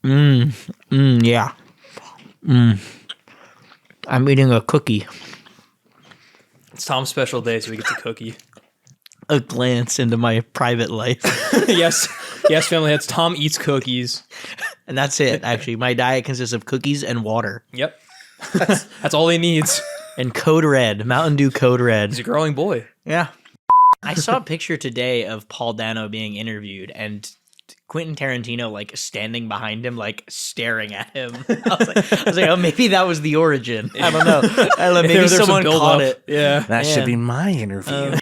Yeah. I'm eating a cookie. It's Tom's special day, so he gets a cookie. A glance into my private life. Yes, family heads. Tom eats cookies. And that's it, actually. My diet consists of cookies and water. Yep. That's all he needs. And Code Red, Mountain Dew Code Red. He's a growing boy. Yeah. I saw a picture today of Paul Dano being interviewed and Quentin Tarantino like standing behind him, like staring at him. I was like, oh, maybe that was the origin. I don't know. Maybe someone caught it. Yeah. That should be my interview.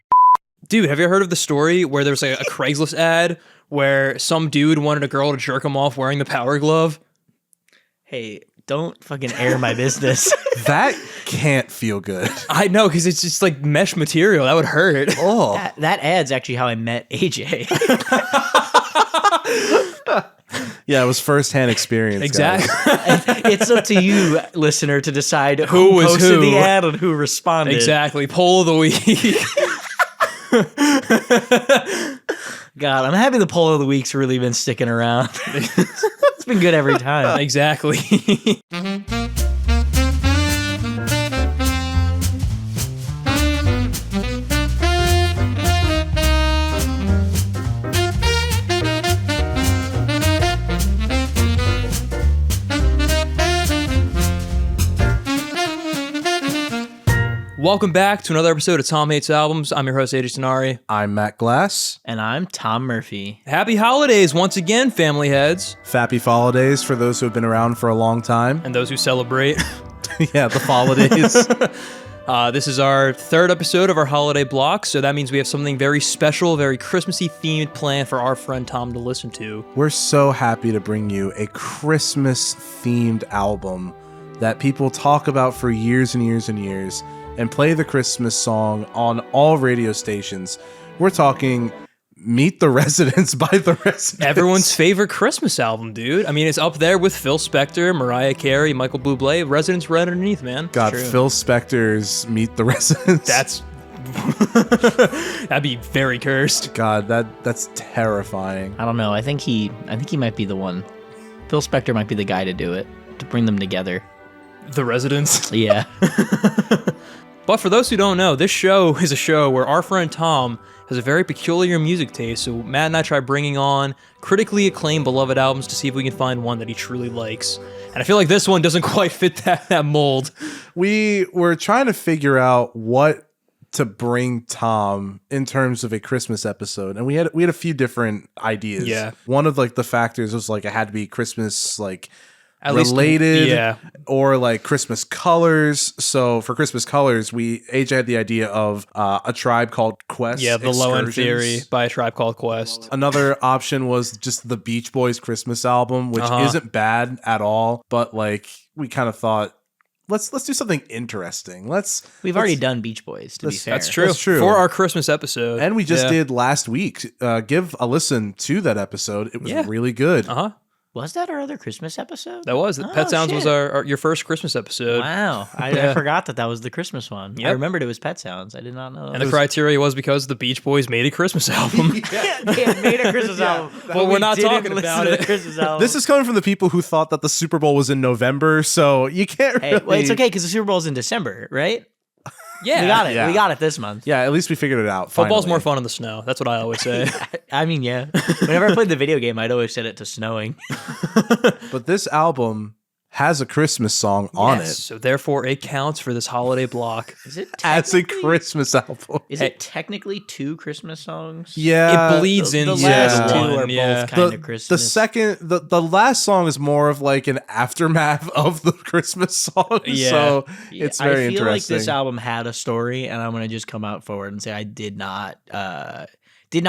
Dude, have you ever heard of the story where there was like a Craigslist ad where some dude wanted a girl to jerk him off wearing the Power Glove? Hey, don't fucking air my business. That can't feel good. I know, because it's just like mesh material. That would hurt. Oh. That ad's actually how I met AJ. Yeah, it was firsthand experience. Exactly. It's up to you, listener, to decide Who was posted who. the ad and who responded. Exactly. Poll of the week. God, I'm happy the poll of the week's really been sticking around. It's been good every time. Exactly. Welcome back to another episode of Tom Hates Albums. I'm your host, AJ Tenari. I'm Matt Glass. And I'm Tom Murphy. Happy holidays once again, family heads. Fappy Holidays for those who have been around for a long time. And those who celebrate. Yeah, the holidays. This is our third episode of our holiday block, so that means we have something very special, very Christmassy themed planned for our friend Tom to listen to. We're so happy to bring you a Christmas themed album that people talk about for years and years and years and play the Christmas song on all radio stations. We're talking Meet the Residents by the Residents. Everyone's favorite Christmas album, dude. I mean, it's up there with Phil Spector, Mariah Carey, Michael Bublé. Residents right underneath, man. God, True. Phil Spector's Meet the Residents. That'd be very cursed. God, that's terrifying. I don't know. I think he might be the one. Phil Spector might be the guy to do it, to bring them together. The Residents. Yeah. But for those who don't know, this show is a show where our friend Tom has a very peculiar music taste, so Matt and I try bringing on critically acclaimed beloved albums to see if we can find one that he truly likes. And I feel like this one doesn't quite fit that mold. We were trying to figure out what to bring Tom in terms of a Christmas episode, and we had a few different ideas. Yeah. One of like the factors was like it had to be Christmas like At least- related, yeah. or like Christmas colors. So for Christmas colors, AJ had the idea of A Tribe Called Quest. Yeah, the Low End Excursions. Theory by A Tribe Called Quest. Another option was just the Beach Boys Christmas album, which isn't bad at all, but like we kind of thought, let's do something interesting. We've already done Beach Boys, to be fair. That's true. That's true. For our Christmas episode. And we just Yeah. did last week. Give a listen to that episode. It was Yeah. really good. Uh-huh. Was that our other Christmas episode? That was. Oh, Pet Sounds was shit. your first Christmas episode. Wow. I Yeah. forgot that was the Christmas one. Yep. I remembered it was Pet Sounds. I did not know. And the criteria was because the Beach Boys made a Christmas album. yeah, they had made a Christmas album. Well, we're not didn't talking listen about to it. the Christmas album. This is coming from the people who thought that the Super Bowl was in November, so you can't Hey, really... well, it's okay because the Super Bowl's in December, right? Yeah. We got it. Yeah. We got it this month. Yeah, at least we figured it out. Football's finally. more fun in the snow. That's what I always say. I mean, yeah. Whenever I played the video game, I'd always set it to snowing. But this album has a Christmas song on Yes, it so therefore it counts for this holiday block. Is it as a technically- Christmas album. Is it technically two Christmas songs? Yeah, It bleeds The into last the two one. are Yeah. both kind the of Christmas. the second the last song is more of like an aftermath of the Christmas song. Yeah. So Yeah, it's very I feel interesting. like this album had a story, and I'm gonna just come out forward and say I did not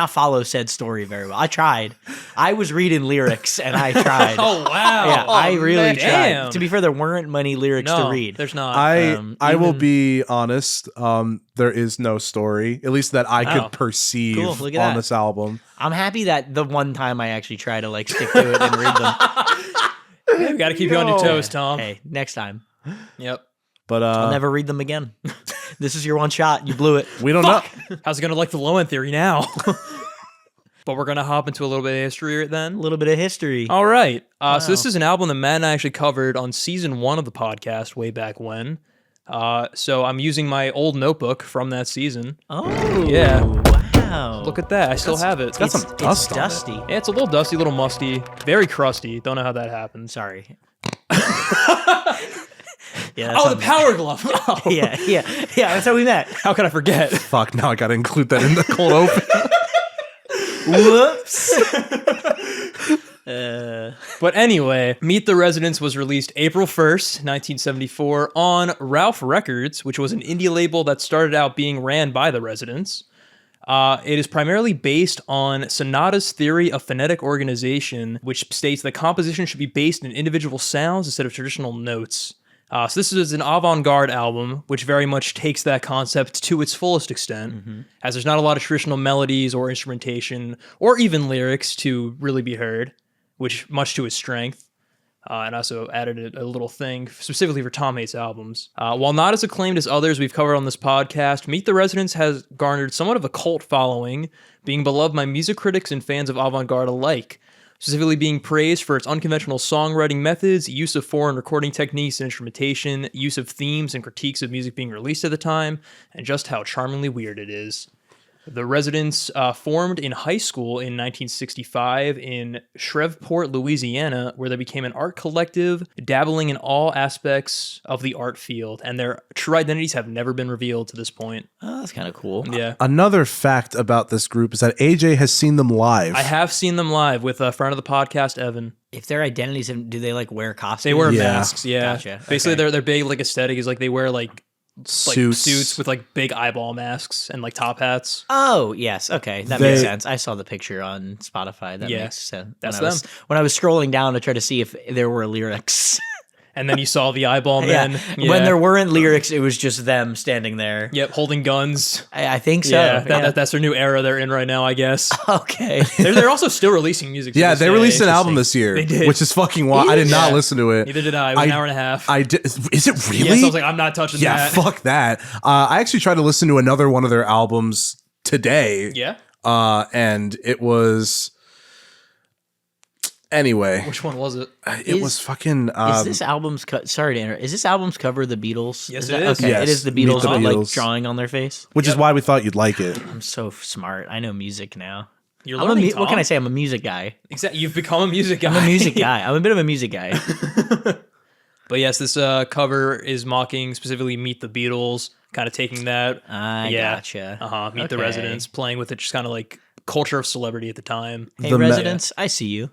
follow said story very well. I tried. I was reading lyrics, and I tried. Oh, wow. Yeah, I really man. tried. Damn. To be fair, there weren't many lyrics No, to read. there's not. I will even- be honest. There is no story, at least that I Wow. could perceive Cool, look at on that. this album. I'm happy that the one time I actually try to like stick to it and read them. Yeah, we got to keep you on your toes, Tom. Hey, next time Yep. But I'll never read them again. This is your one shot. You blew it. we don't know. How's it going to like the Low End Theory now? But we're going to hop into a little bit of history then. A little bit of history. All right. Wow. So this is an album that Matt and I actually covered on season 1 of the podcast way back when. So I'm using my old notebook from that season. Oh, Yeah. Wow. Look at that. I still have it. It's got some dust on it. dusty. Yeah, it's a little dusty, a little musty, very crusty. Don't know how that happened. Sorry. The power glove. Oh. Yeah. That's how we met. How could I forget? Fuck, now I gotta include that in the cold open. Whoops. But anyway, Meet the Residents was released April 1st, 1974 on Ralph Records, which was an indie label that started out being ran by the Residents. It is primarily based on Sonata's theory of phonetic organization, which states that composition should be based in individual sounds instead of traditional notes. So this is an avant-garde album, which very much takes that concept to its fullest extent, as there's not a lot of traditional melodies or instrumentation, or even lyrics to really be heard, which much to its strength. And also added a little thing specifically for Tom Hates albums. While not as acclaimed as others we've covered on this podcast, Meet the Residents has garnered somewhat of a cult following, being beloved by music critics and fans of avant-garde alike, specifically being praised for its unconventional songwriting methods, use of foreign recording techniques and instrumentation, use of themes and critiques of music being released at the time, and just how charmingly weird it is. The Residents formed in high school in 1965 in Shreveport, Louisiana, where they became an art collective dabbling in all aspects of the art field, and their true identities have never been revealed to this point. Oh, that's kind of cool. Yeah. Another fact about this group is that AJ has seen them live. I have seen them live with a friend of the podcast, Evan. If their identities, do they like wear costumes? They wear Yeah. masks, yeah. Gotcha. Basically, Okay. their big like aesthetic is like they wear like suits with like big eyeball masks and like top hats. Oh, yes. Okay. That They- makes sense. I saw the picture on Spotify. That Yeah, makes sense. that's When I was scrolling down to try to see if there were lyrics. And then you saw the eyeball men. Yeah. When there weren't lyrics, it was just them standing there. Yep, holding guns. I think so. Yeah, that's their new era they're in right now, I guess. Okay. They're also still releasing music. to Yeah, this they day. released an album Interesting. this year, They did. which is fucking wild. I did not Yeah. listen to it. Neither did I. It was an hour and a half. I did. Is it really? Yes, I was like, I'm not touching yeah, that. fuck that. I actually tried to listen to another one of their albums today. Yeah? And it was. Anyway, Which one was it? it was fucking. Is this album's sorry to interrupt. Is this album's cover the Beatles? Yes, is it that, is. Okay, Yes, it is the Meet Beatles the with like Beatles. drawing on their face. which is why we thought you'd like it. I'm so smart. I know music now. You're I'm learning, what can Tom. I say? I'm a music guy. Exactly. You've become a music guy. I'm a music guy. I'm a bit of a music guy. But yes, this cover is mocking specifically Meet the Beatles, kind of taking that. I Yeah. gotcha. Meet the Okay. Residents, playing with it, just kind of like culture of celebrity at the time. Hey, The residents, I see you.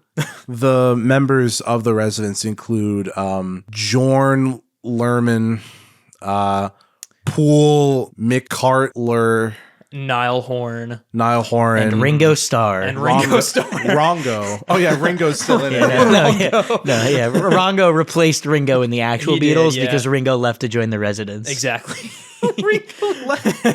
The members of the Residents include Bjorn Lerman, Poole McCartler, Niall Horn Niall Horan, And Ringo Starr. and Ringo Starr. Rongo. Oh yeah, Ringo's still in it. Rongo replaced Ringo in the actual He did, Beatles yeah. because Ringo left to join the Residents. Exactly.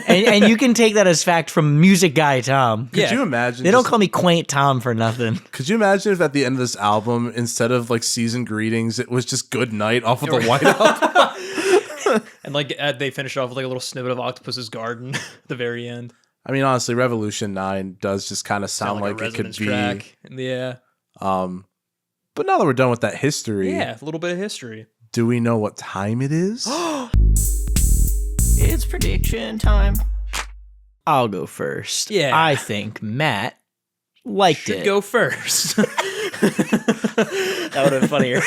And you can take that as fact from music guy Tom. Could you imagine? They don't call me quaint Tom for nothing. Could you imagine if at the end of this album, instead of like season greetings, it was just good night off of the White Album? And like they finished off with like a little snippet of Octopus's Garden at the very end. I mean, honestly, Revolution 9 does just kind of sound like a it could Residents be. track. Yeah. But now that we're done with that history, Yeah, a little bit of history. do we know what time it is? It's prediction time. I'll go first. Yeah. I think Matt liked Should it. go first. That would have been funnier.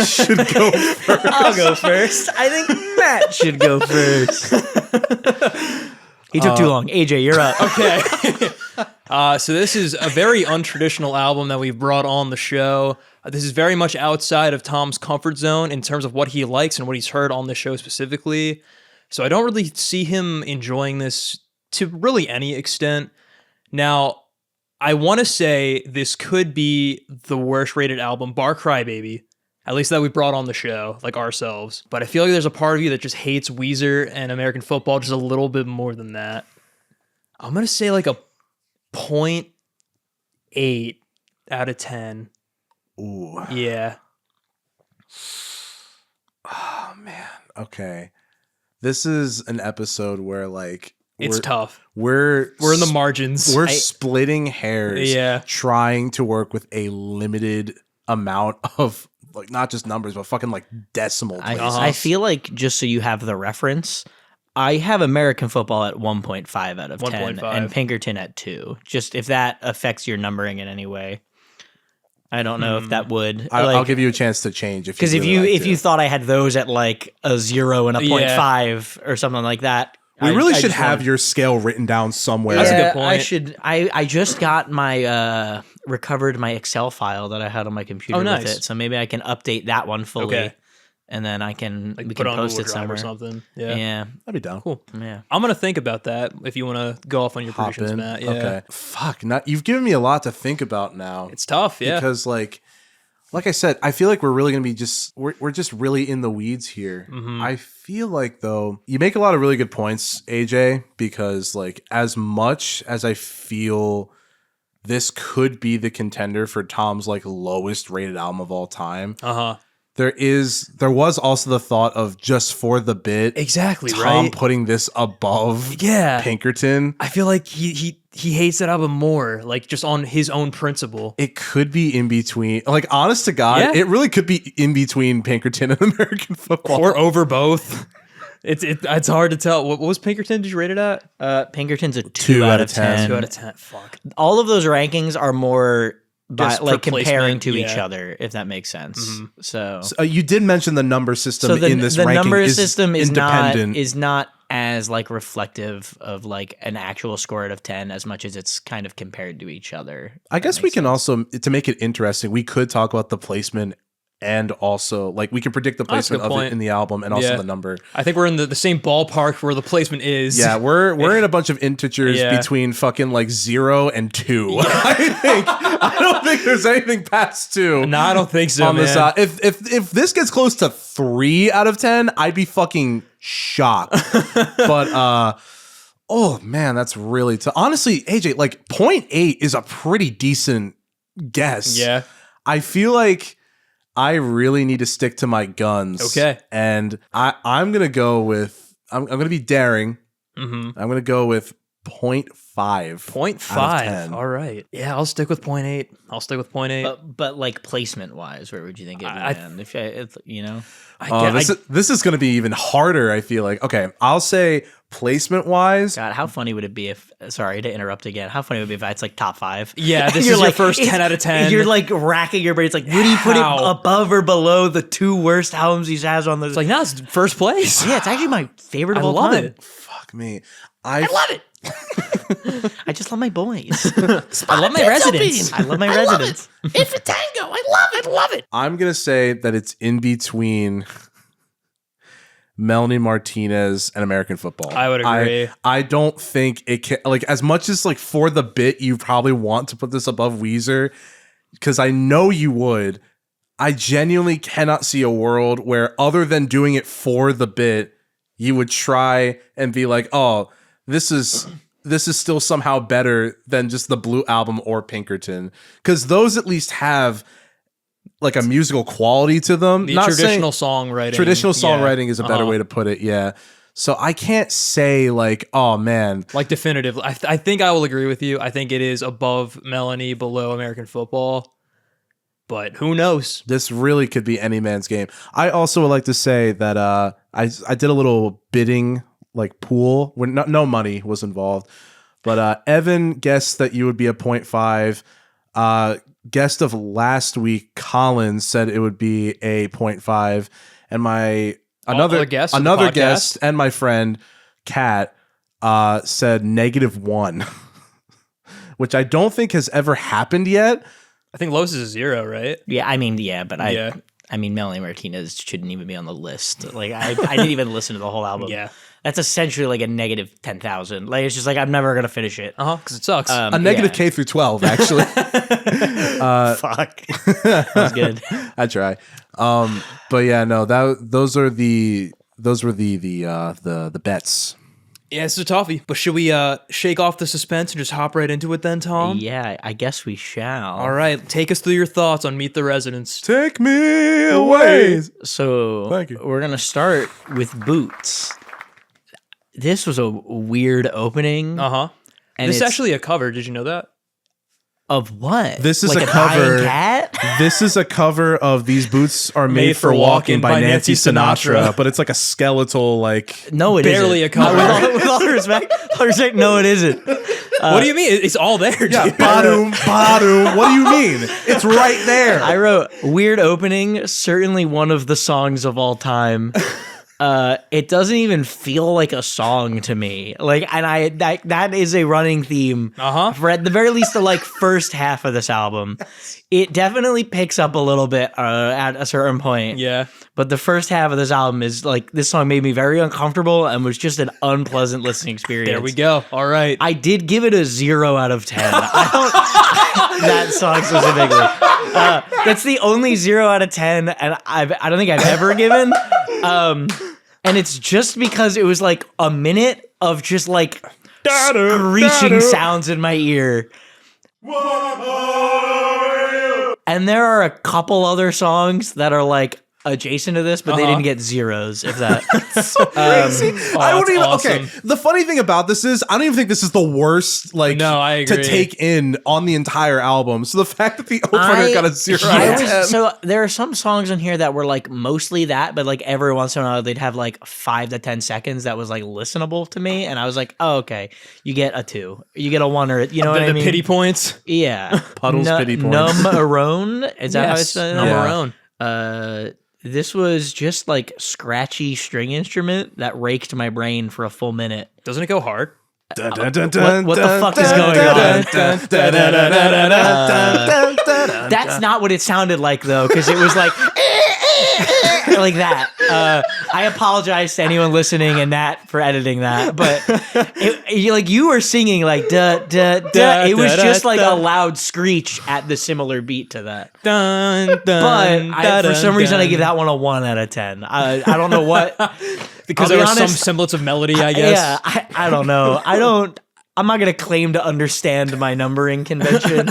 Should go first. I'll go first. I think Matt should go first. He took too long. AJ, you're up. Okay. So this is a very untraditional album that we've brought on the show. This is very much outside of Tom's comfort zone in terms of what he likes and what he's heard on the show specifically. So I don't really see him enjoying this to really any extent. Now, I want to say this could be the worst rated album, bar Crybaby, at least that we brought on the show, like ourselves. But I feel like there's a part of you that just hates Weezer and American football just a little bit more than that. I'm going to say like a 0.8 out of 10. Ooh. Yeah. Oh man. Okay. This is an episode where like It's tough. We're in the margins. We're splitting hairs. Yeah. Trying to work with a limited amount of like not just numbers, but fucking like decimal places. I feel like just so you have the reference, I have American football at 1.5 out of 10 and Pinkerton at 2. Just if that affects your numbering in any way. I don't know if that would. I'll give you a chance to change because if you thought I had those at like a 0 and a 0.5 or something like that. We really should have your scale written down somewhere. That's a good point. I should. I just got my recovered my Excel file that I had on my computer with it, so maybe I can update that one fully, and then we can post it somewhere or something. Yeah, that'd be down. Cool. Yeah, I'm gonna think about that if you want to go off on your predictions, Matt. Yeah. Okay. Fuck. You've given me a lot to think about now. It's tough. Yeah. Because like I said, I feel like we're really gonna be we're just really in the weeds here. I feel like though you make a lot of really good points, AJ, because like as much as I feel this could be the contender for Tom's like lowest rated album of all time. There was also the thought of just for the bit, exactly, Tom putting this above Pinkerton. I feel like he hates that album more, like just on his own principle. It could be in between, like honest to God, it really could be in between Pinkerton and American football, or over both. It's hard to tell. What was Pinkerton? Did you rate it at? Pinkerton's a 2 out of 10. 2 out of 10. Fuck. All of those rankings are more by, like comparing placement, to each other, if that makes sense. So you did mention the number system in this the ranking. Number system is independent. not as like reflective of like an actual score out of 10 as much as it's kind of compared to each other. I guess we can also, to make it interesting, we could talk about the placement. And also, like, we can predict the placement of it in the album and also the number. I think we're in the same ballpark where the placement is. Yeah, we're in a bunch of integers between fucking, like, 0 and 2. Yeah. I don't think there's anything past 2. No, I don't think so, on this, if this gets close to 3 out of 10, I'd be fucking shocked. But, oh, man, that's really tough. Honestly, AJ, like, 0.8 is a pretty decent guess. Yeah. I feel like I really need to stick to my guns. Okay. And I'm going to go with, I'm going to be daring. Mm-hmm. I'm going to go with 0.5. 0.5. All right. Yeah, I'll stick with 0.8. I'll stick with 0.8. But like placement wise, where would you think it would land? If you know, this is going to be even harder. I feel like. Okay, I'll say placement wise. God, how funny would it be if? Sorry to interrupt again. How funny would it be if it's like top 5? Yeah, this is your first 10 out of 10. You're like racking your brain. It's like, would he put it above or below the 2 worst albums he has on the? It's like, no, it's first place. Yeah, it's actually my favorite of all time. I love it. Fuck me. I love it. I just love my boys. I love my residents. I love my residents. It's a tango. I love it. I'm going to say that it's in between Melanie Martinez and American football. I would agree. I don't think it can, like, as much as like for the bit you probably want to put this above Weezer, because I know you would. I genuinely cannot see a world where, other than doing it for the bit, you would try and be like, oh, this is still somehow better than just the Blue Album or Pinkerton, because those at least have like a musical quality to them. The traditional songwriting. Traditional songwriting is a better way to put it. Yeah. So I can't say like, oh man, like definitively. I think I will agree with you. I think it is above Melanie, below American football. But who knows? This really could be any man's game. I also would like to say that I did a little bidding like pool where no money was involved. But Evan guessed that you would be a 0.5. Guest of last week, Collins, said it would be a 0.5. And my another guest and my friend Kat said -1, which I don't think has ever happened yet. I think lowest is a 0, right? Yeah, I mean, but I mean, Melanie Martinez shouldn't even be on the list. Like, I didn't even listen to the whole album. Yeah. That's essentially like a -10,000. Like, it's just like, I'm never going to finish it. Because it sucks. A negative K through 12, actually. Fuck. That was good. I try. But yeah, no, those were the bets. Yeah, it's a toughie. But should we shake off the suspense and just hop right into it then, Tom? Yeah, I guess we shall. All right, take us through your thoughts on Meet the Residents. Take me away. So Thank you. We're going to start with Boots. this was a weird opening. Uh-huh. And This is it's- actually a cover. Did you know that? Of what? This is like a dying cover. cat? This is a cover of "These Boots Are Made for Walking" by Nancy Sinatra, but it's like a skeletal, like No, it Barely isn't. a cover. With all respect, no, it isn't. What do you mean? It's all there, yeah, dude. badum, badum. What do you mean? It's right there. I wrote weird opening. Certainly one of the songs of all time. It doesn't even feel like a song to me. Like, and that is a running theme. For at the very least the like first half of this album. It definitely picks up a little bit at a certain point. Yeah. But the first half of this album is like, this song made me very uncomfortable and was just an unpleasant listening experience. There we go. All right. I did give it a 0 out of 10. That song specifically. That's the only 0 out of 10, and I don't think I've ever given. And it's just because it was like a minute of just like screeching sounds in my ear. And there are a couple other songs that are like adjacent to this, but they didn't get zeros, if that. So crazy. I that's wouldn't even. awesome. Okay, the funny thing about this is, I don't even think this is the worst. Like, No, I agree. to take in on the entire album. So the fact that the opener got a 0 out of 10. So there are some songs in here that were like mostly that, but like every once in a while they'd have like 5 to 10 seconds that was like listenable to me, and I was like, oh, okay, you get a 2, you get a 1, or you know what I the mean? pity points. Yeah, Puddles pity points. Numberone, is that how it's said? Number Yeah. This was just like scratchy string instrument that raked my brain for a full minute. Doesn't it go hard? Dun, dun, dun, dun, What the dun, fuck is dun, going dun, on? dun, dun, dun, dun, dun, dun, dun, dun, dun, That's not what it sounded like though, because it was like like that. I apologize to anyone listening and Nat for editing that, but you were singing like da da da. It was just like a loud screech at the similar beat to that. Dun, dun, But for some reason, I dun. give that one a 1 out of 10. I don't know what. Because I'll there be was some honest, semblance of melody, I guess. Yeah, I don't know. I'm not gonna claim to understand my numbering convention.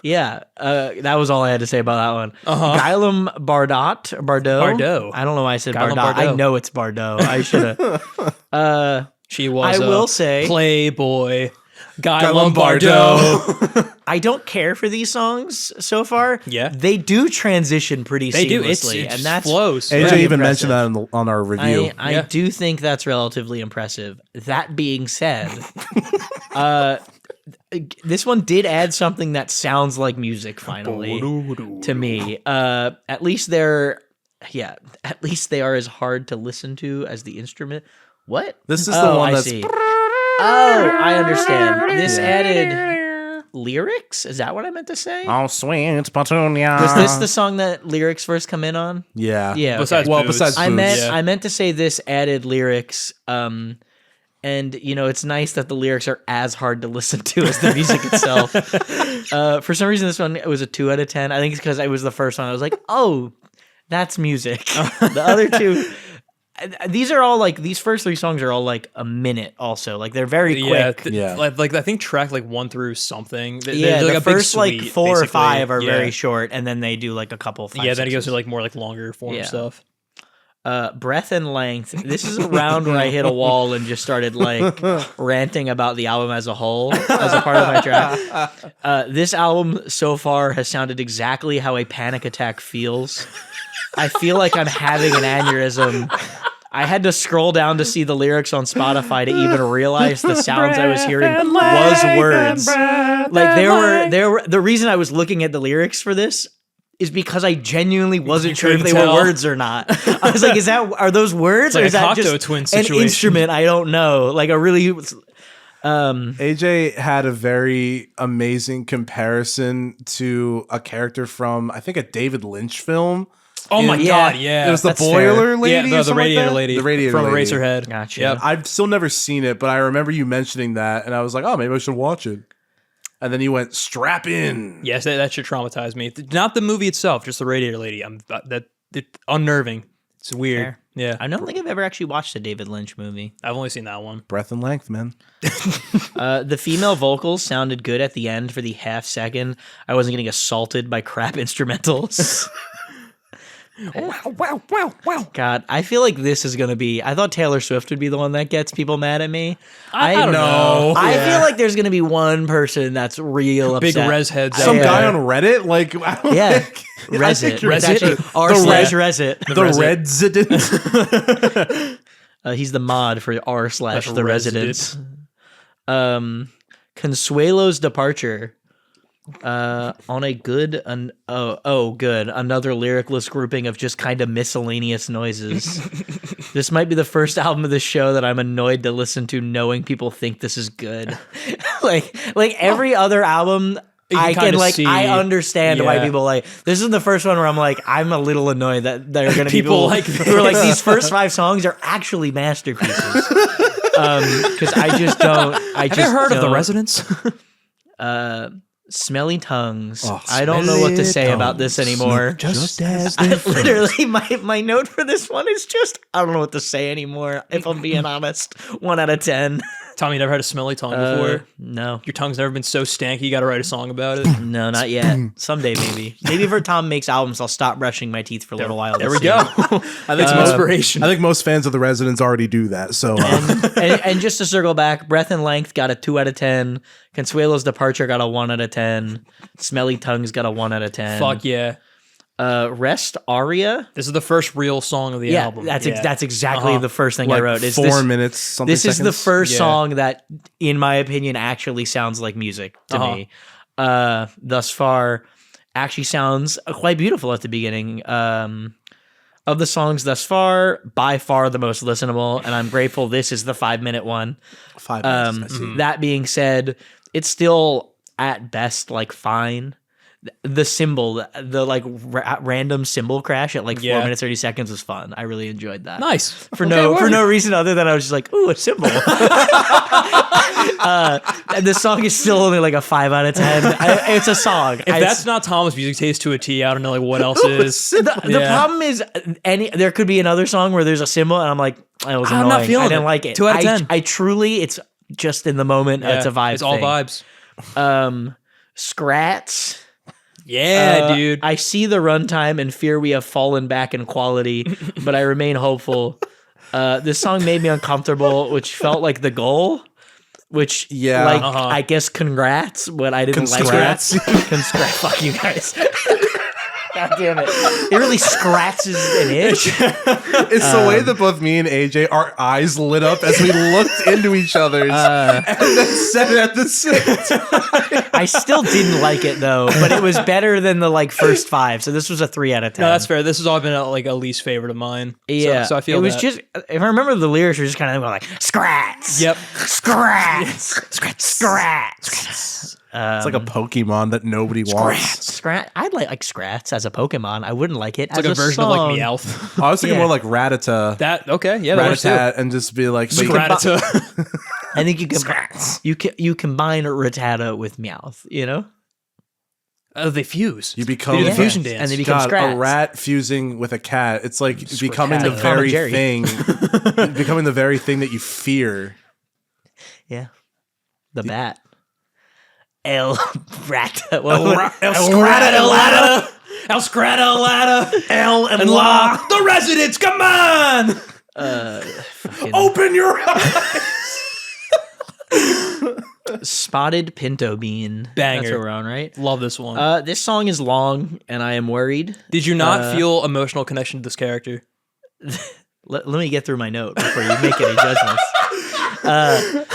Yeah, that was all I had to say about that one. Guillaume Bardot. I don't know why I said Guillaume Bardot. I Bardot. know it's Bardot. I should have. She was. I will say, Playboy. Guy Guy Lombardo. I don't care for these songs so far. Yeah. They do transition pretty They do. seamlessly, It and that's flows. AJ Very even impressive. mentioned that on our review. I Yeah. do think that's relatively impressive. That being said, this one did add something that sounds like music finally to me. At least they are as hard to listen to as the instrument. What? This is the one I that's. see. Oh, I understand. This added lyrics? Is that what I meant to say? Oh, sweet Petunia. Was this the song that lyrics first come in on? Yeah. Yeah. okay. Besides Well, Boots. besides I Boots. meant Yeah. I meant to say this added lyrics. And it's nice that the lyrics are as hard to listen to as the music itself. For some reason, this one it was a 2 out of 10. I think it's because it was the first one. I was like, oh, that's music. The other two. These are all like these first 3 songs are all like a minute. Also, like they're very Yeah, quick. like I think track like 1 through something. Yeah, There's the like a first big like suite, 4 or basically. 5 are Yeah. very short, and then they do like a couple. 5, Yeah, then it goes 6s. to like more like longer form Yeah. stuff. Breadth and length. This is a round where I hit a wall and just started like ranting about the album as a whole as a part of my track. This album so far has sounded exactly how a panic attack feels. I feel like I'm having an aneurysm. I had to scroll down to see the lyrics on Spotify to even realize the sounds I was hearing was words. Like there were the reason I was looking at the lyrics for this is because I genuinely wasn't sure if they couldn't were tell. words or not. I was like, are those words It's like or is a that Cocteau just Twin an situation. instrument? I don't know. Like a really AJ had a very amazing comparison to a character from, I think, a David Lynch film. Oh my Yeah. god, yeah. It was the that's boiler lady. yeah, or the something like radiator that? lady. The radiator from lady. Eraserhead. Gotcha. Yep. I've still never seen it, but I remember you mentioning that, and I was like, oh, maybe I should watch it. And then you went, strap in. Yes, that should traumatize me. Not the movie itself, just the radiator lady. It's unnerving. It's weird. Fair. Yeah, I don't think I've ever actually watched a David Lynch movie. I've only seen that one. Breath and length, man. The female vocals sounded good at the end for the half second. I wasn't getting assaulted by crap instrumentals. Wow. God, I feel like this is gonna be. I thought Taylor Swift would be the one that gets people mad at me. I don't know. I feel like there's gonna be one person that's real Big upset. res heads. Some out guy there. on Reddit, like I don't Yeah, think- I Resit. think you're It's Resit? actually r/Resit. the resident. He's the mod for r/the Resident. residents. Consuelo's departure. On a good good another lyricless grouping of just kind of miscellaneous noises. This might be the first album of the show that I'm annoyed to listen to knowing people think this is good. like every other album I can kinda like see- I understand why yeah. people like this is the first one where I'm like I'm a little annoyed that there are going to be People people like who are like these first 5 songs are actually masterpieces. Because I just don't. Have you heard of The Residents? Smelly Tongues. Oh, I don't know what to Smelly say about this Tongues. anymore. Just as Literally, my note for this one is just I don't know what to say anymore. If I'm being honest, 1 out of 10. Tommy, you never had a smelly tongue before? No, Your tongue's never been so stanky you gotta write a song about it? no, not yet. Someday, maybe. Maybe if Tom makes albums, I'll stop brushing my teeth for a little while. There this we go. year. I think some inspiration. I think most fans of the Residents already do that. So and just to circle back, Breath and Length got a 2 out of 10. Consuelo's Departure got a 1 out of 10. Smelly Tongues got a 1 out of 10. Fuck yeah. Rest Aria. This is the first real song of the Yeah, album. that's exactly the first thing I like wrote. Is 4 this, minutes. Something this is the seconds? first Yeah. song that, in my opinion, actually sounds like music to me. Thus far, actually sounds quite beautiful at the beginning. Of the songs thus far, by far the most listenable, and I'm grateful this is the 5-minute one. 5 minutes. I see. That being said, it's still at best like fine. The symbol, the like random cymbal crash at like 4 Yeah. minutes 30 seconds was fun. I really enjoyed that. Nice. For Okay, no word. reason other than I was just like, ooh, a symbol. And the song is still only like a 5 out of 10. It's a song. If that's not Tom's music taste to a T, I don't know like what else is. the Yeah. problem is there could be another song where there's a symbol and I'm like, I was I'm annoying. not feeling I didn't it. like it. 2 out of 10. I truly, it's just in the moment. Yeah, It's a vibe. It's all thing. vibes. Scrats. Yeah, dude. I see the runtime and fear we have fallen back in quality, but I remain hopeful. This song made me uncomfortable, which felt like the goal. Which, Yeah. like, Uh-huh. I guess congrats, but I didn't like Congrats. it. Congrats. Fuck you guys. God damn it. It really scratches an itch. It's the way that both me and AJ, our eyes lit up as we looked into each other's and then said it at the same time. I still didn't like it, though, but it was better than the, like, first 5, so this was a 3 out of 10. No, that's fair. This has all been like a least favorite of mine. Yeah, So I feel it was that. just. If I remember, the lyrics were just kind of going like scrats. Yep. Scrats. Scrats. It's like a Pokemon that nobody wants. Scrat. I'd like Scrats as a Pokemon. I wouldn't like it It's as like a version song. of like Meowth. I was thinking Yeah. more like Rattata. That okay? Yeah, that works too. Rattata and just be like, but you- Scratata. I think you combine Rattata with Meowth. You know, Oh, they fuse. you become They do the Yeah. fusion dance. And they become God, Scrats. a rat fusing with a cat. It's like becoming the Like Tom and very Jerry. thing, becoming the very thing that you fear. Yeah, the bat. El Rat. El Scrata, El Scrata, El and La. the Residents. Come on. Fucking Open your eyes. Spotted Pinto Bean. Banger. That's what we're on, right? Love this one. This song is long, and I am worried. Did you not feel emotional connection to this character? Let me get through my note before you make any judgments.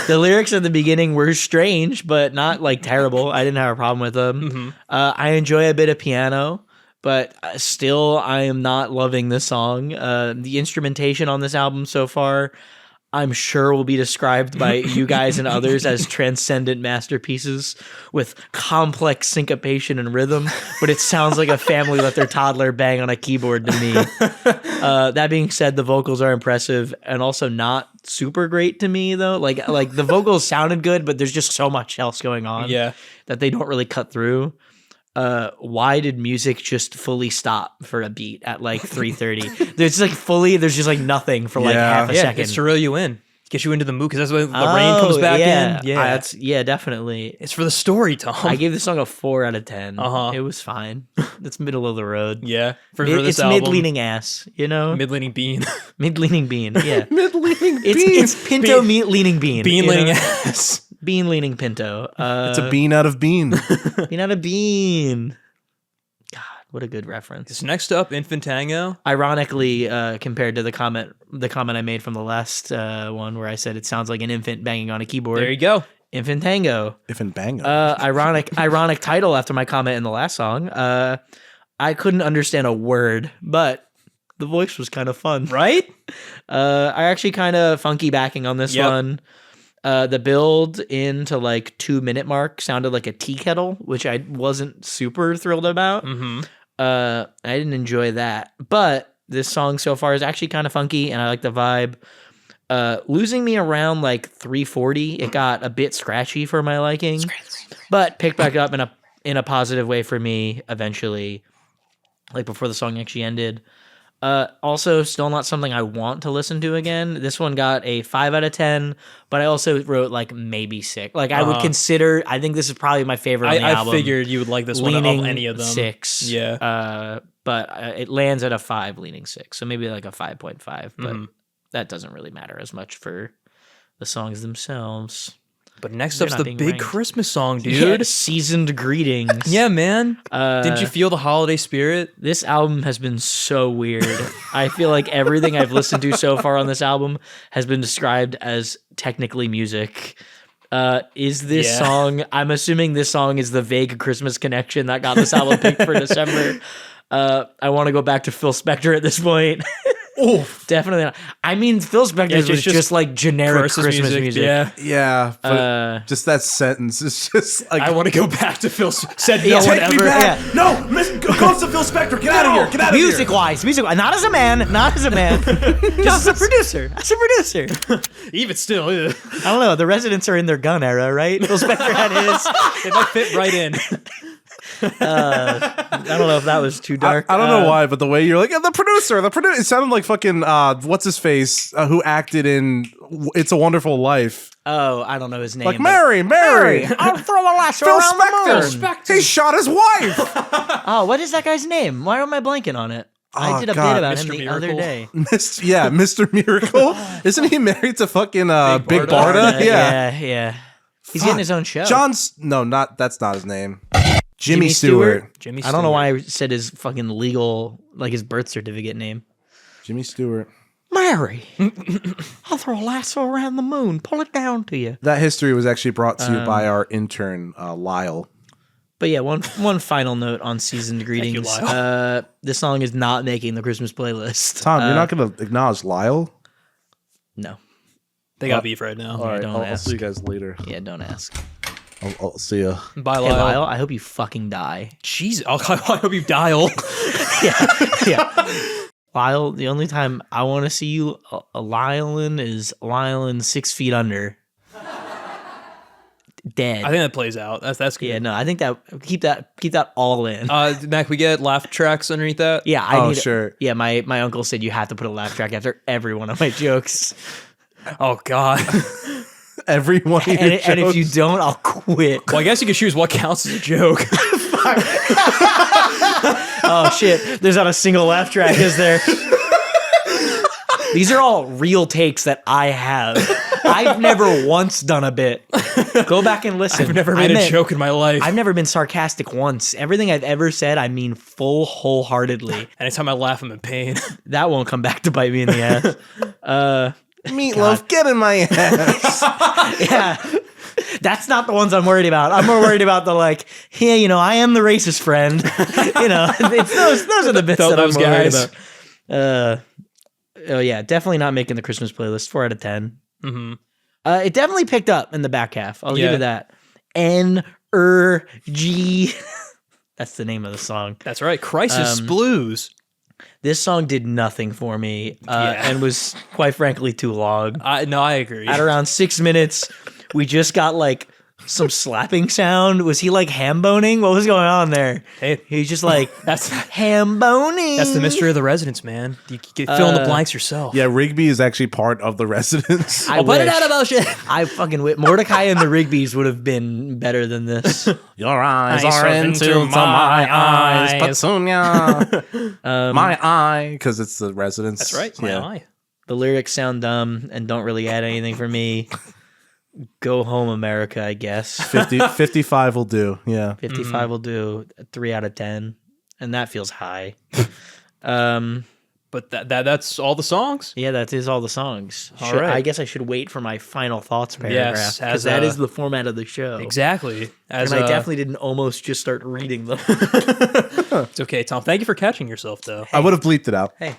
The lyrics at the beginning were strange, but not like terrible. I didn't have a problem with them. Mm-hmm. I enjoy a bit of piano, but still, I am not loving this song. The instrumentation on this album so far, I'm sure will be described by you guys and others as transcendent masterpieces with complex syncopation and rhythm, but it sounds like a family let their toddler bang on a keyboard to me. That being said, the vocals are impressive and also not super great to me though. Like the vocals sounded good, but there's just so much else going on Yeah. that they don't really cut through. Why did music just fully stop for a beat at like 3:30? There's just like nothing for like Yeah. half a Yeah, second. it's to reel you in. Get you into the mood because that's when the rain comes back yeah. in. Yeah, Definitely. it's for the story, Tom. I gave the song a 4 out of 10. Uh-huh. It was fine. It's middle of the road. yeah, for Mid- this it's album. mid-leaning ass, you know? Mid-leaning bean. Mid-leaning bean, yeah. Mid-leaning bean. It's pinto leaning bean. Bean you leaning know? ass. Bean leaning pinto. It's a bean out of bean. Bean out of bean. God, what a good reference. This next up, Infant Tango. Ironically, compared to the comment I made from the last one where I said it sounds like an infant banging on a keyboard. There you go. Infant Tango. If and bang. Ironic title after my comment in the last song. I couldn't understand a word, but the voice was kind of fun. Right? I actually kind of funky backing on this one. The build into like 2-minute mark sounded like a tea kettle, which I wasn't super thrilled about. Mm-hmm. I didn't enjoy that, but this song so far is actually kind of funky, and I like the vibe. Losing me around like 340, it got a bit scratchy for my liking, but picked back up in a positive way for me eventually, like before the song actually ended. Also, still not something I want to listen to again. This one got a 5 out of 10, but I also wrote like maybe 6. Like I would consider. I think this is probably my favorite on the I album. figured you would like this one of any of them. 6. Yeah. But it lands at a 5, leaning 6. So maybe like a 5.5. But that doesn't really matter as much for the songs themselves. But next They're up's not the being big ranked. Christmas song, dude. Yeah, seasoned greetings. Yeah, man. Didn't you feel the holiday spirit? This album has been so weird. I feel like everything I've listened to so far on this album has been described as technically music. Is this song, I'm assuming this song is the vague Christmas connection that got this album picked for December. I want to go back to Phil Spector at this point. Oh, Definitely not. I mean, Phil Spector's was just like generic Christmas music. Yeah. Yeah, but just that sentence is just like I want to go back to Phil. Said no Yeah, one take me ever. back. Yeah. no, go to Phil Spector. Get out of here. Get out of here. Music-wise, not as a man, just as a producer. As a producer. Even still, I I don't know. The Residents are in their gun era, right? Phil Spector had his. it might fit right in. I don't know if that was too dark. I don't know why, but the way you're like the producer, it sounded like fucking what's his face who acted in It's a Wonderful Life. Oh, I don't know his name. Like but- Mary. I'll throw a lasso Phil around the moon. Spector. He shot his wife. Oh, what is that guy's name? Why am I blanking on it? I Oh, did a God. bit about Mr. him the Miracle? other day. Mr. Miracle. Isn't he married to fucking Big Barda? Yeah. He's getting his own show. That's not his name. Jimmy Stewart. Jimmy. I don't know why I said his fucking legal, like his birth certificate name. Jimmy Stewart. Mary, I'll throw a lasso around the moon, pull it down to you. That history was actually brought to you by our intern, Lyle. But yeah, one final note on Seasoned Greetings. Lyle. This song is not making the Christmas playlist. Tom, you're not going to acknowledge Lyle? No. They got beef right now. All right, don't I'll ask. see you guys later. Yeah, don't ask. I'll see you. Bye, Hey, Lyle. Lyle, I hope you fucking die. Jeez, I hope you dial. Yeah. Lyle, the only time I want to see you Lylein is Lylein 6 feet under. Dead. I think that plays out. That's good. Yeah, no, I think that keep that all in. Mac, we get laugh tracks underneath that. Yeah, I need sure. Yeah, my uncle said you have to put a laugh track after every one of my jokes. Oh God. Every one of your And if you jokes. don't, I'll quit. Well, I guess you could choose what counts as a joke. Oh shit, there's not a single laugh track, is there? These are all real takes that I have. I've never once done a bit. Go back and listen. I've never made a joke in my life. I've never been sarcastic once. Everything I've ever said, I mean wholeheartedly. Anytime I laugh, I'm in pain. That won't come back to bite me in the ass. Meatloaf, get in my ass. Yeah. That's not the ones I'm worried about. I'm more worried about the like, yeah, I am the racist friend. It's those are the bits that Those I'm worried guys. about. Oh yeah, definitely not making the Christmas playlist. 4 out of 10. Mm-hmm. It definitely picked up in the back half. I'll give Yeah. it that. G. That's the name of the song. That's right. Crisis Blues. This song did nothing for me Yeah. and was quite frankly too long. No, I agree. At around 6 minutes, we just got like some slapping sound. Was he like ham boning? What was going on there? Hey, He's just like that's ham boning. the mystery of The Residence, man. You can fill in the blanks yourself. Yeah, Rigby is actually part of the Residence. I Well, put it wish. out about shit. I fucking Mordecai and the Rigbys would have been better than this. Your eyes Eyes are into my eyes, Petunia. My eye, because it's the Residence. That's right. My eye. The lyrics sound dumb and don't really add anything for me. Go home, America, I guess. 55 will do. Yeah. 55 will do. 3 out of 10. And that feels high. But that's all the songs. Yeah, that is all the songs. All right. I guess I should wait for my final thoughts paragraph. Yes, Because that is the format of the show. Exactly. As And I definitely didn't almost just start reading them. it's okay, Tom. Thank you for catching yourself, though. I would have bleeped it out. Hey.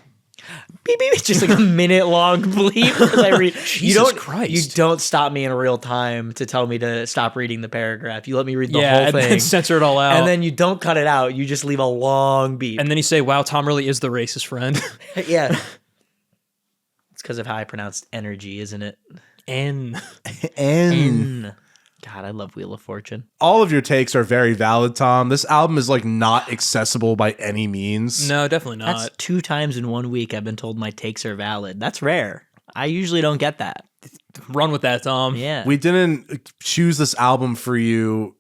Beep, beep. It's just like a minute long bleep as I read. Jesus Christ. You don't stop me in real time to tell me to stop reading the paragraph. You let me read the Yeah, whole and thing. then censor it all out. And then you don't cut it out. You just leave a long beep. And then you say, wow, Tom really is the racist friend. Yeah. It's because of how I pronounced energy, isn't it? N. And God, I love Wheel of Fortune. all of your takes are very valid, Tom. This album is like not accessible by any means. No, definitely not. That's 2 times in 1 week I've been told my takes are valid. That's rare. I usually don't get that. Run with that, Tom. Yeah. We didn't choose this album for you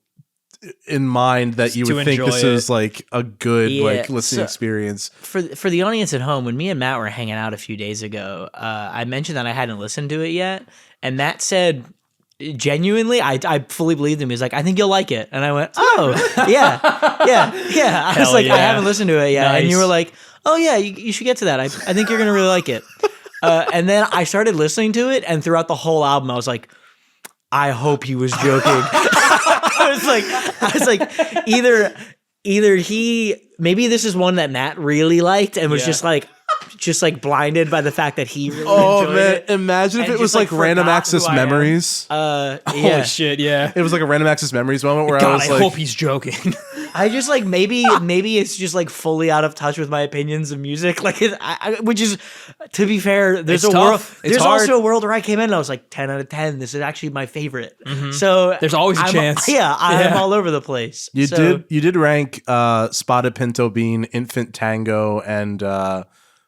in mind that you To would think enjoy this it. is like a good Yeah, like listening so- experience. For the audience at home, when me and Matt were hanging out a few days ago, I mentioned that I hadn't listened to it yet, and Matt said, genuinely, I fully believed him. He was like, I think you'll like it, and I went, oh yeah. I was Hell like, I yeah. haven't listened to it yet, and you Nice. were like, oh yeah, you should get to that. I think you're gonna really like it. And then I started listening to it, and throughout the whole album, I was like, I hope he was joking. I was like, either he, maybe this is one that Matt really liked and was Yeah. just like blinded by the fact that he really Oh enjoyed man, it. imagine if and it was just, like, like random forgot access who I am. memories. Yeah. Holy shit, yeah. It was like a random access memories moment where I God, was I like, hope he's joking. I just like maybe it's just like fully out of touch with my opinions of music, like which is, to be fair, there's It's a world. tough. It's There's hard. also a world where I came in and I was like 10 out of 10. This is actually my favorite. So There's always a I'm- chance. Yeah, I'm Yeah. all over the place. you So- did rank Spotted Pinto Bean, Infant Tango, and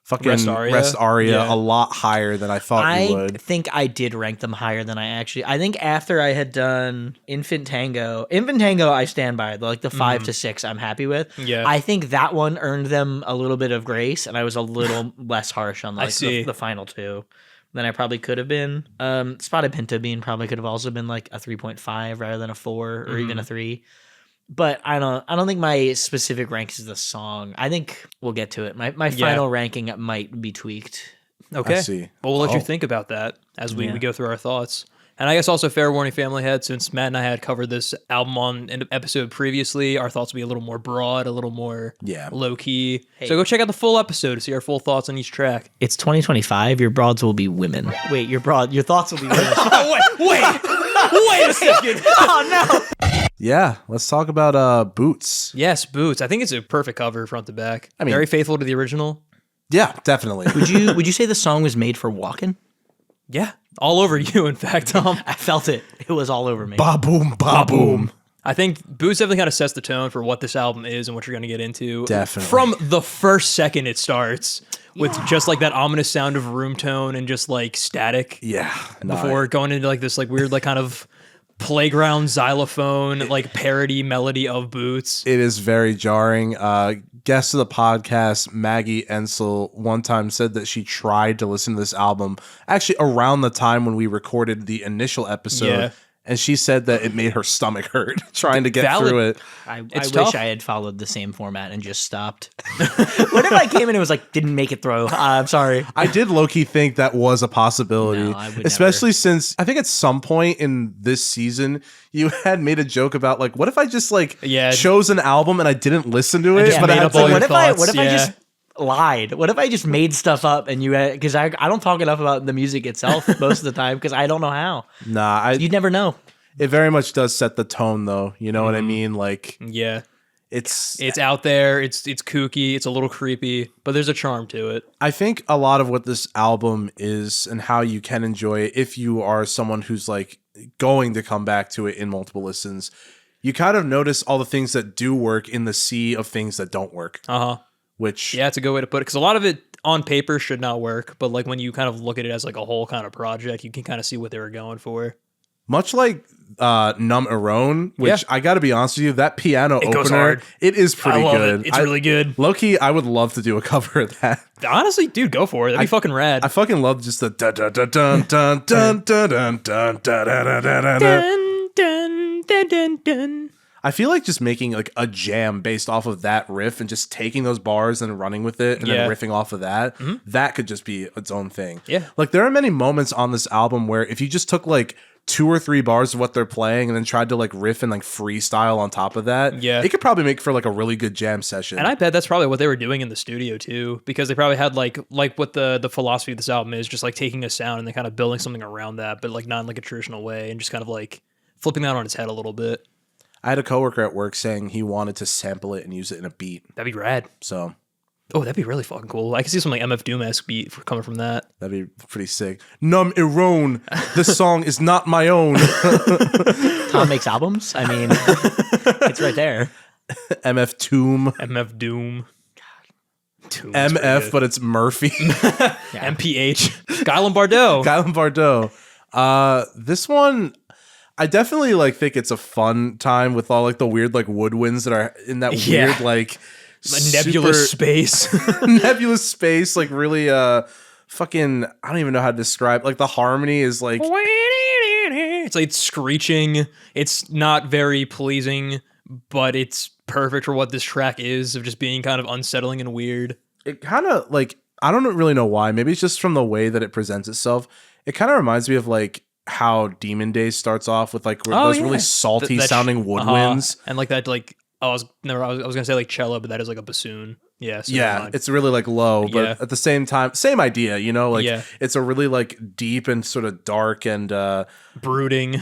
fucking Rest Aria? Rest Aria Yeah. a lot higher than I thought you I would. think I did rank them higher than I think after I had done Infant Tango I stand by. Like the 5 to 6 I'm happy with. Yeah. I think that one earned them a little bit of grace, and I was a little less harsh on like see. the final 2 than I probably could have been. Spotted Pinto Bean probably could have also been like a 3.5 rather than a 4 or even a 3. But I don't think my specific rank is the song. I think we'll get to it. My final ranking might be tweaked. Okay. I see. Well, we'll let you Oh. think about that as we Yeah. go through our thoughts. And I guess also fair warning, family head, since Matt and I had covered this album on an episode previously, our thoughts will be a little more broad, a little more Yeah. low key. Hey. So go check out the full episode to see our full thoughts on each track. It's 2025. Your broads will be women. Wait, your thoughts will be women. Wait a second. Oh no. Yeah, let's talk about Boots. Yes, Boots. I think it's a perfect cover front to back. I mean- very faithful to the original. Yeah, definitely. Would you say the song was made for walking? Yeah, all over you, in fact, Tom. I felt it. It was all over me. Ba boom, ba boom. I think Boots definitely kind of sets the tone for what this album is and what you're going to get into. Definitely. From the first second it starts with just like that ominous sound of room tone and just like static Yeah. no, before going into like this like weird like kind of playground xylophone like parody melody of Boots. it is very jarring. Guest of the podcast, Maggie Ensel, one time said that she tried to listen to this album actually around the time when we recorded the initial episode. Yeah. And she said that it made her stomach hurt trying to get Valid. through it. I It's wish tough. I had followed the same format and just stopped. What if I came in and was like, didn't make it through? I'm sorry. I did low-key think that was a possibility, No, I would especially since I think at some point in this season you had made a joke about like, what if I just like Yeah. chose an album and I didn't listen to it, just but made I had up to, all your what if I thoughts, yeah. just lied? What if I just made stuff up and you because I don't talk enough about the music itself most of the time because I don't know how. nah, You'd never know. it very much does set the tone though. You know Mm-hmm. what I mean? Like Yeah. it's It's out there, it's kooky, it's a little creepy, but there's a charm to it. I think a lot of what this album is and how you can enjoy it if you are someone who's like going to come back to it in multiple listens, you kind of notice all the things that do work in the sea of things that don't work. Which yeah, it's a good way to put it, because a lot of it on paper should not work, but like when you kind of look at it as like a whole kind of project, you can kind of see what they were going for. much like Num Erone, which I got to be honest with you, that piano It goes opener, hard. it is pretty good. It's really good. Low-key, I would love to do a cover of that. Honestly, dude, go for it. That'd be fucking rad. I fucking love just the dun dun dun dun dun dun dun dun dun dun dun dun dun dun. I feel like just making like a jam based off of that riff and just taking those bars and running with it and then riffing off of that, that could just be its own thing. Yeah. Like there are many moments on this album where if you just took like 2 or 3 bars of what they're playing and then tried to like riff and like freestyle on top of that, it could probably make for like a really good jam session. And I bet that's probably what they were doing in the studio too, because they probably had like what the philosophy of this album is, just like taking a sound and then kind of building something around that, but like not in like a traditional way, and just kind of like flipping that on its head a little bit. I had a coworker at work saying he wanted to sample it and use it in a beat. That'd be rad. So, that'd be really fucking cool. I could see some like MF Doom-esque beat coming from that. That'd be pretty sick. Num Erone, this song is not my own. Tom makes albums. I mean, it's right there. MF Tomb. MF Doom. God. MF, but it's Murphy. MPH. Guy Lombardo. Guy Lombardo. This one, I definitely like think it's a fun time with all like the weird like woodwinds that are in that weird like nebulous space. Nebulous space, like really fucking, I don't even know how to describe, like the harmony is like it's like screeching. It's not very pleasing, but it's perfect for what this track is, of just being kind of unsettling and weird. It kind of like, I don't really know why, maybe it's just from the way that it presents itself. It kind of reminds me of like how Demon Days starts off with like those really salty sounding woodwinds, and like that, like I was gonna say like cello, but that is like a bassoon. Yeah, so it's really like low, but at the same time, same idea, you know, like it's a really like deep and sort of dark and brooding,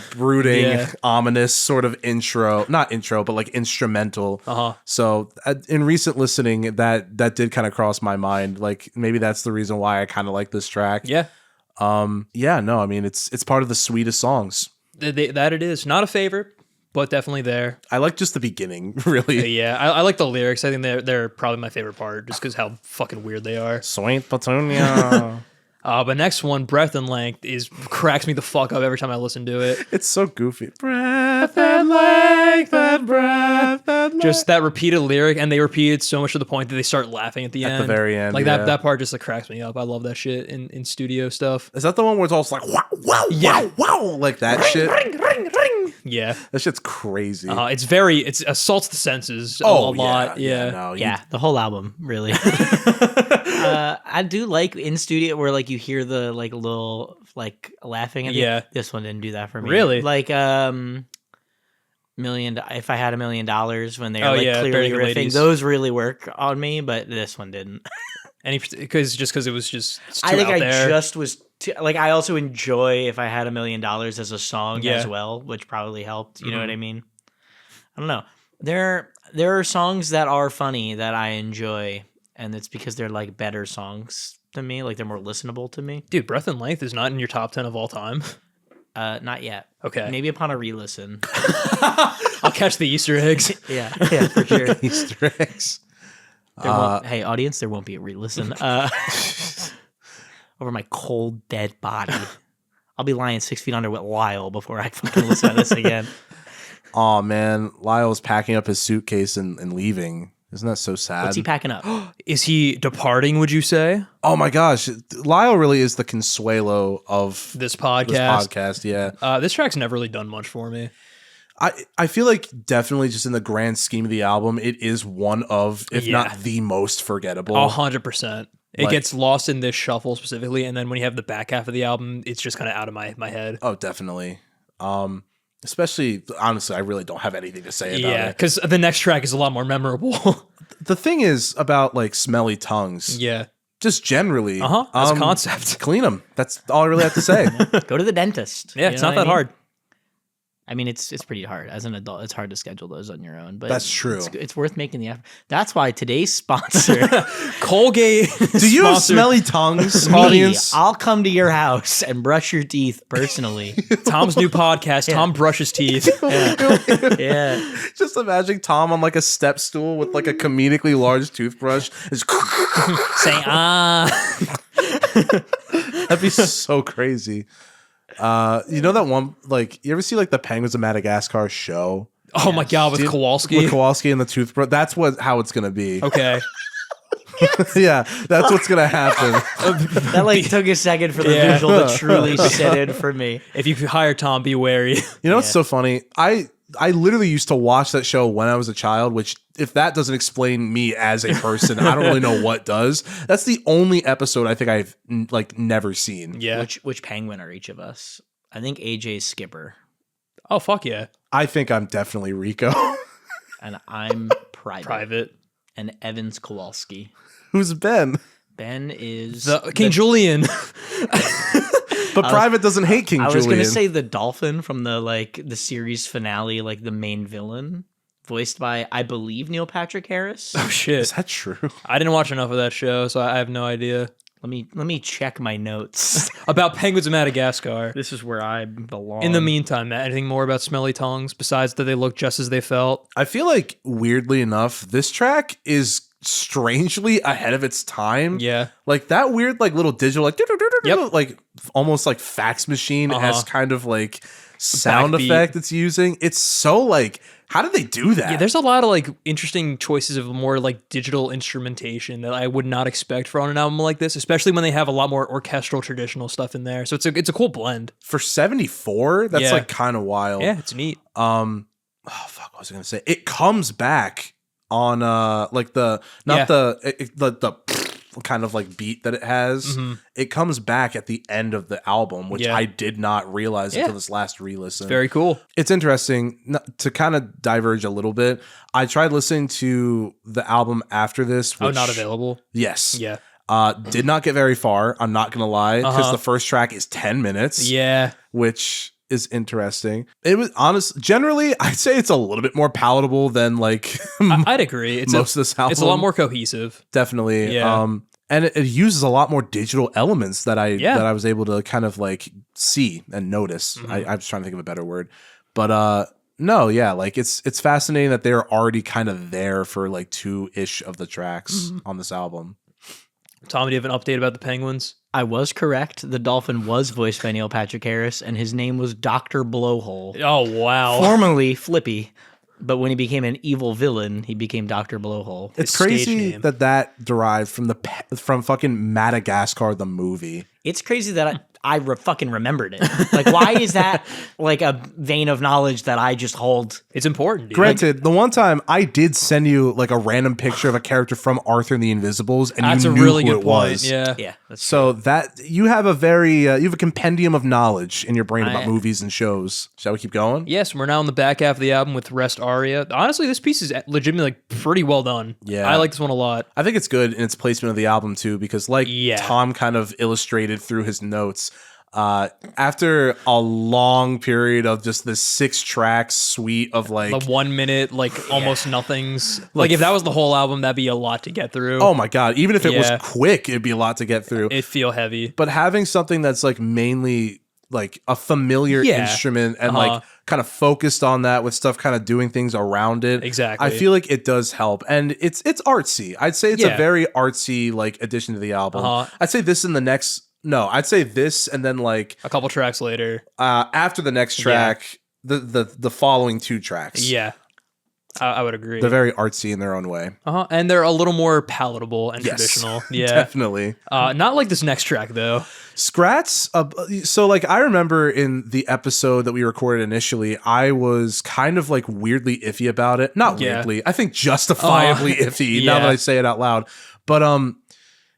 ominous sort of not intro, but like instrumental. So in recent listening, that did kind of cross my mind. Like maybe that's the reason why I kind of like this track. I mean it's part of the sweetest songs. That it is. Not a favorite, but definitely there. I like just the beginning, really. I like the lyrics. I think they're probably my favorite part, just because how fucking weird they are. Sweet Petunia. But next one, Breath and Length, cracks me the fuck up every time I listen to it. It's so goofy. Breath and length, and breath and length. Just that repeated lyric, and they repeat it so much to the point that they start laughing at the end. At the very end, like that part just like cracks me up. I love that shit in studio stuff. Is that the one where it's all like wow, wow, wow, wow, like that ring, shit? Ring. Yeah, that shit's crazy. It assaults the senses a lot. The whole album really. I do like in studio where like you hear the like little like laughing at the, this one didn't do that for me. Really? Like if I had $1 million when they were like clearly riffing, ladies. those really work on me, but this one didn't. And because it was just too I think out I there. just was too, like I also enjoy if I had $1 million as a song as well, which probably helped. You know what I mean? I don't know. There are songs that are funny that I enjoy, and it's because they're like better songs to me, like they're more listenable to me. Dude, Breath and Length is not in your top 10 of all time. Not yet. Okay. Maybe upon a re-listen. I'll catch the Easter eggs. yeah, for sure. Easter eggs. Hey, audience, there won't be a re-listen. Over my cold, dead body. I'll be lying 6 feet under with Lyle before I fucking listen to this again. Oh man, Lyle's packing up his suitcase and leaving. Isn't that so sad? What's he packing up? Is he departing, would you say? Oh my gosh. Lyle really is the Consuelo of this podcast. This track's never really done much for me. I feel like definitely just in the grand scheme of the album, it is one of, if not the most forgettable. 100%. It gets lost in this shuffle specifically, and then when you have the back half of the album, it's just kind of out of my head. Oh, definitely. Especially, honestly, I really don't have anything to say about it. Yeah, because the next track is a lot more memorable. The thing is about like smelly tongues. Yeah. Just generally. As a concept. Clean them. That's all I really have to say. Go to the dentist. Yeah, it's not that hard. I mean, it's pretty hard as an adult. It's hard to schedule those on your own, but That's true. It's worth making the effort. That's why today's sponsor, Colgate. Do you have sponsored smelly tongues, me, audience? I'll come to your house and brush your teeth personally. Tom's new podcast, Tom Brushes Teeth. Yeah. Just imagine Tom on like a step stool with like a comedically large toothbrush. Just Saying, That'd be so crazy. You know that one, like, you ever see like the Penguins of Madagascar show? Oh my God, with Dude, Kowalski. With Kowalski and the toothbrush. That's how it's gonna be. Okay. Yeah, that's what's gonna happen. That like took a second for the Yeah. visual to truly set in for me. If you hire Tom, be wary. You know what's so funny? I literally used to watch that show when I was a child, which if that doesn't explain me as a person, I don't really know what does. That's the only episode I think I've like never seen. Yeah. Which penguin are each of us? I think AJ's Skipper, Oh, fuck yeah. I think I'm definitely Rico. and I'm Private. Private. And Evan's Kowalski. Who's Ben? Ben is The King Julian. But Private doesn't hate King I Julian. was gonna say the dolphin from the series finale, like the main villain, voiced by I believe Neil Patrick Harris. Oh, shit. Is that true? I didn't watch enough of that show, so I have no idea. Let me check my notes. About penguins of Madagascar. This is where I belong. In the meantime, Matt, anything more about Smelly Tongues besides that they look just as they felt? I feel like weirdly enough, this track is strangely ahead of its time. Yeah. Like that weird like little digital like Yep. like almost like fax machine Uh-huh. has kind of like sound Backbeat. effect it's using. It's so like, how did they do that? Yeah, there's a lot of like interesting choices of more like digital instrumentation that I would not expect for on an album like this, especially when they have a lot more orchestral traditional stuff in there. So it's a cool blend. For 74, that's Yeah. like kind of wild. Yeah, it's neat. Oh fuck, what was I gonna say? It comes back on like the not Yeah. the kind of like beat that it has. Mhm. It comes back at the end of the album, which Yeah. I did not realize Yeah. until this last re-listen. Very cool. It's interesting to kind of diverge a little bit. I tried listening to the album after this. Oh, Which, not available. Yes. Yeah. Did not get very far. I'm not gonna lie, because Uh-huh. the first track is 10 minutes. Yeah. Which is interesting. It was honest. Generally, I'd say it's a little bit more palatable than like I'd agree. It's most of this album. It's a lot more cohesive. Definitely. Yeah. And it uses a lot more digital elements that Yeah. that I was able to kind of like see and notice. Mhm. I was trying to think of a better word, but no, yeah, like it's fascinating that they're already kind of there for like 2-ish of the tracks Mm-hmm. on this album. Tom, do you have an update about the Penguins? I was correct. The dolphin was voiced by Neil Patrick Harris, and his name was Dr. Blowhole. Oh, wow. Formerly Flippy, but when he became an evil villain, he became Dr. Blowhole. It's stage crazy name. that derived from fucking Madagascar the movie. It's crazy that I fucking remembered it. Like, why is that like a vein of knowledge that I just hold? It's important, dude. Granted, the one time I did send you like a random picture of a character from Arthur and the Invisibles, and That's you a knew really who good it point. was. Yeah. Yeah, that's So that you have a very you have a compendium of knowledge in your brain about I- movies and shows. Shall we keep going? Yes, we're now in the back half of the album with Rest Aria. Honestly, this piece is legitimately like pretty well done. Yeah. I like this one a lot. I think it's good in its placement of the album too, because like Yeah. Tom kind of illustrated through his notes, after a long period of just this 6-track suite of like, The 1 minute, like almost nothings. Like if that was the whole album, that'd be a lot to get through. oh my god, even if it Yeah. was quick, it'd be a lot to get through. It'd feel heavy. But having something that's like mainly like a familiar Yeah. instrument and Uh-huh. like kind of focused on that with stuff kind of doing things around it. Exactly. I feel like it does help, and it's artsy. I'd say it's Yeah. a very artsy like addition to the album. Uh-huh. I'd say this in the next. No, I'd say this and then like A couple tracks later. after the next track, the following 2 tracks. Yeah. I would agree. They're very artsy in their own way. And they're a little more palatable and Yes. traditional. Yeah. Definitely. Not like this next track though. Scrats. So like I remember in the episode that we recorded initially, I was kind of like weirdly iffy about it. Not Yeah. weirdly, I think justifiably iffy now yeah. that I say it out loud. But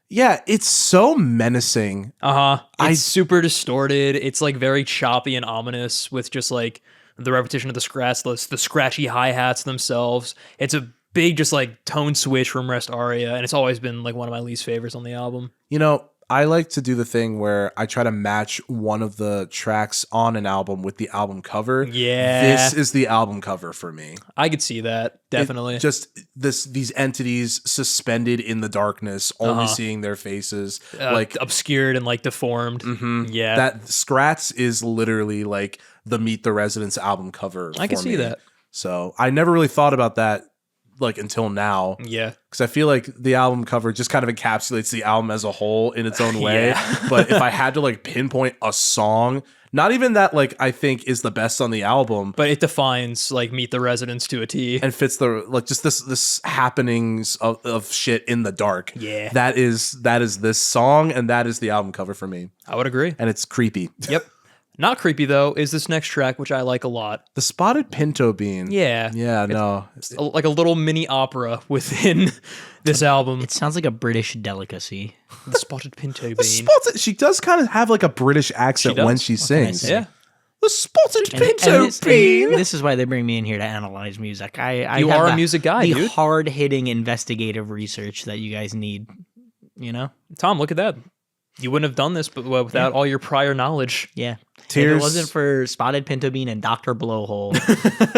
yeah, it's so menacing. It's super distorted. It's like very choppy and ominous with just like the repetition of the scratch, the scratchy hi-hats themselves. It's a big just like tone switch from Rest Aria, and it's always been like one of my least favorites on the album. You know, I like to do the thing where I try to match one of the tracks on an album with the album cover. Yeah. This is the album cover for me. I could see that, definitely. Just these entities suspended in the darkness, only seeing their faces, like obscured and like deformed. Yeah. that Scratch is literally like the Meet the Residents album cover. I can see that. So I never really thought about that like until now. Yeah. Because I feel like the album cover just kind of encapsulates the album as a whole in its own way. But if I had to like pinpoint a song, not even that like I think is the best on the album, But it defines like Meet the Residents to a T. and fits the like just this happenings of shit in the dark. Yeah. That is this song, and that is the album cover for me. I would agree. And it's creepy. Yep. Not creepy though is this next track, which I like a lot. The Spotted Pinto Bean. Yeah. Yeah, no. Like a little mini opera within this album. It sounds like a British delicacy. The Spotted Pinto Bean. She does kind of have like a British accent when she sings. say? Yeah. The Spotted And Pinto this, Bean. this is why they bring me in here to analyze music. I You have are a music guy, the dude. hard-hitting investigative research that you guys need. You know? Tom, look at that. You wouldn't have done this but without all your prior knowledge. Yeah. Tears. If it wasn't for Spotted Pinto Bean and Dr. Blowhole,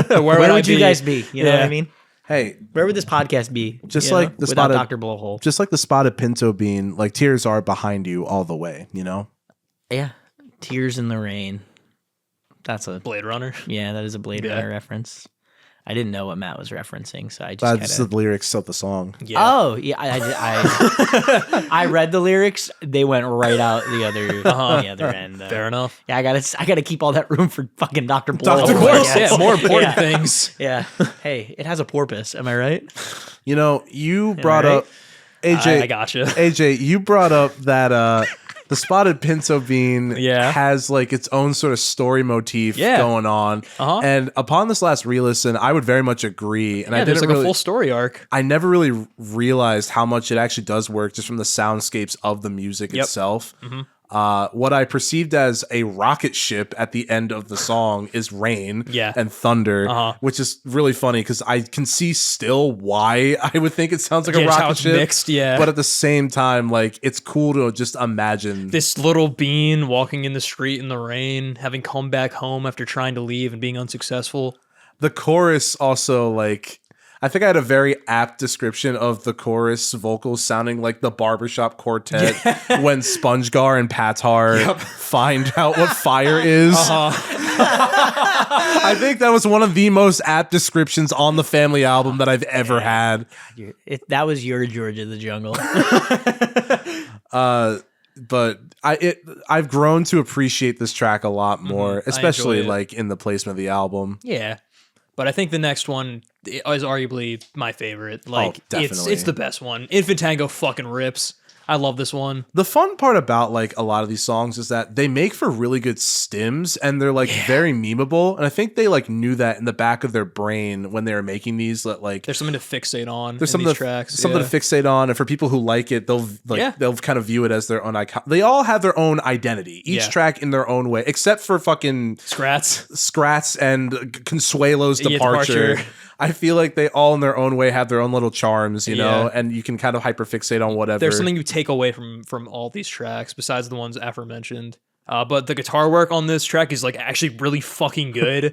Where where I would you be? guys be? You know what I mean? Hey, Where would this podcast be? Just you like know, the without Spotted- Dr. Blowhole. just like the Spotted Pinto Bean, like tears are behind you all the way, you know? Yeah. Tears in the Rain. That's a Blade Runner. that is a Blade Yeah. Runner reference. I didn't know what Matt was referencing, so I just That's kind the lyrics of the song. Yeah. Oh yeah, I read the lyrics. They went right out the other end. Though. Fair enough. Yeah, I gotta keep all that room for fucking Dr. Blow. Dr. Of Blow. course. Yeah. More important Yeah. things. Yeah. Hey, it has a porpoise. Am I right? You know, you brought right? up AJ. I gotcha. AJ, you brought up that the Spotted Pinto Bean Yeah. has like its own sort of story motif Yeah. going on. Uh-huh. And upon this last re-listen, I would very much agree. And Yeah, I there's didn't like really, a full story arc. I never really realized how much it actually does work just from the soundscapes of the music itself. What I perceived as a rocket ship at the end of the song is rain and thunder, which is really funny because I can see still why I would think it sounds like a Just how rocket it's ship. mixed, yeah. But at the same time, like it's cool to just imagine. This little bean walking in the street in the rain, having come back home after trying to leave and being unsuccessful. The chorus also like. I think I had a very apt description of the chorus vocals sounding like the barbershop quartet when SpongeGar and Patar find out what fire is. I think that was one of the most apt descriptions on the Family album that I've ever had. That was your George of the Jungle. But I've grown to appreciate this track a lot more, especially enjoy it. like in the placement of the album. Yeah. But I think the next one is arguably my favorite. Like definitely. it's the best one. Infant Tango fucking rips. I love this one. The fun part about like a lot of these songs is that they make for really good stims and they're like very memeable. And I think they like knew that in the back of their brain when they were making these. That like There's something to fixate on. there's in something these to, tracks. something to fixate on, and for people who like it, they'll they'll kind of view it as their own icon. They all have their own identity, each track in their own way, except for fucking Scrats and Consuelo's departure. I feel like they all in their own way have their own little charms, you know, and you can kind of hyperfixate on whatever. There's something you take away from all these tracks besides the ones aforementioned. But the guitar work on this track is like actually really fucking good.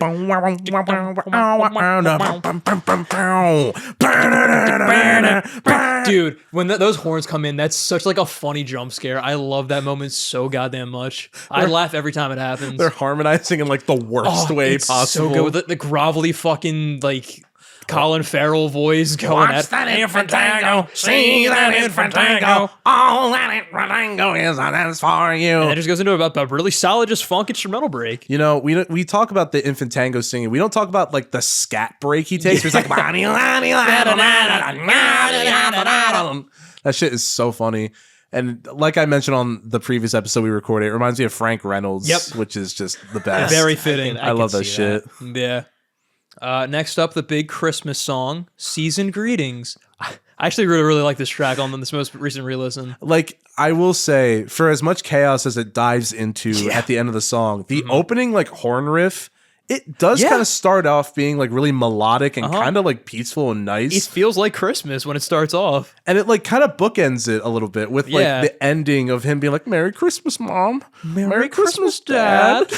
Dude, when those horns come in, that's such like a funny jump scare. I love that moment so goddamn much. I laugh every time it happens. They're harmonizing in like the worst way it's possible. So good with the grovelly fucking like Colin Farrell voice going Watch that infant tango, see that infant tango, all that infant tango is for you. And it just goes into a really solid, just funk instrumental break. You know, we talk about the infant tango singing. We don't talk about like the scat break he takes. Where it's like that shit is so funny. And like I mentioned on the previous episode we recorded, it reminds me of Frank Reynolds, which is just the best. Very fitting. I love that shit. Yeah. Next up, the big Christmas song, Season Greetings. I actually really like this track on this most recent re-listen. Like, I will say, for as much chaos as it dives into at the end of the song, the opening like horn riff It does Yeah. kind of start off being like really melodic and kind of like peaceful and nice. It feels like Christmas when it starts off. And it like kind of bookends it a little bit with like Yeah. the ending of him being like, Merry Christmas, Mom. Merry Christmas, Dad.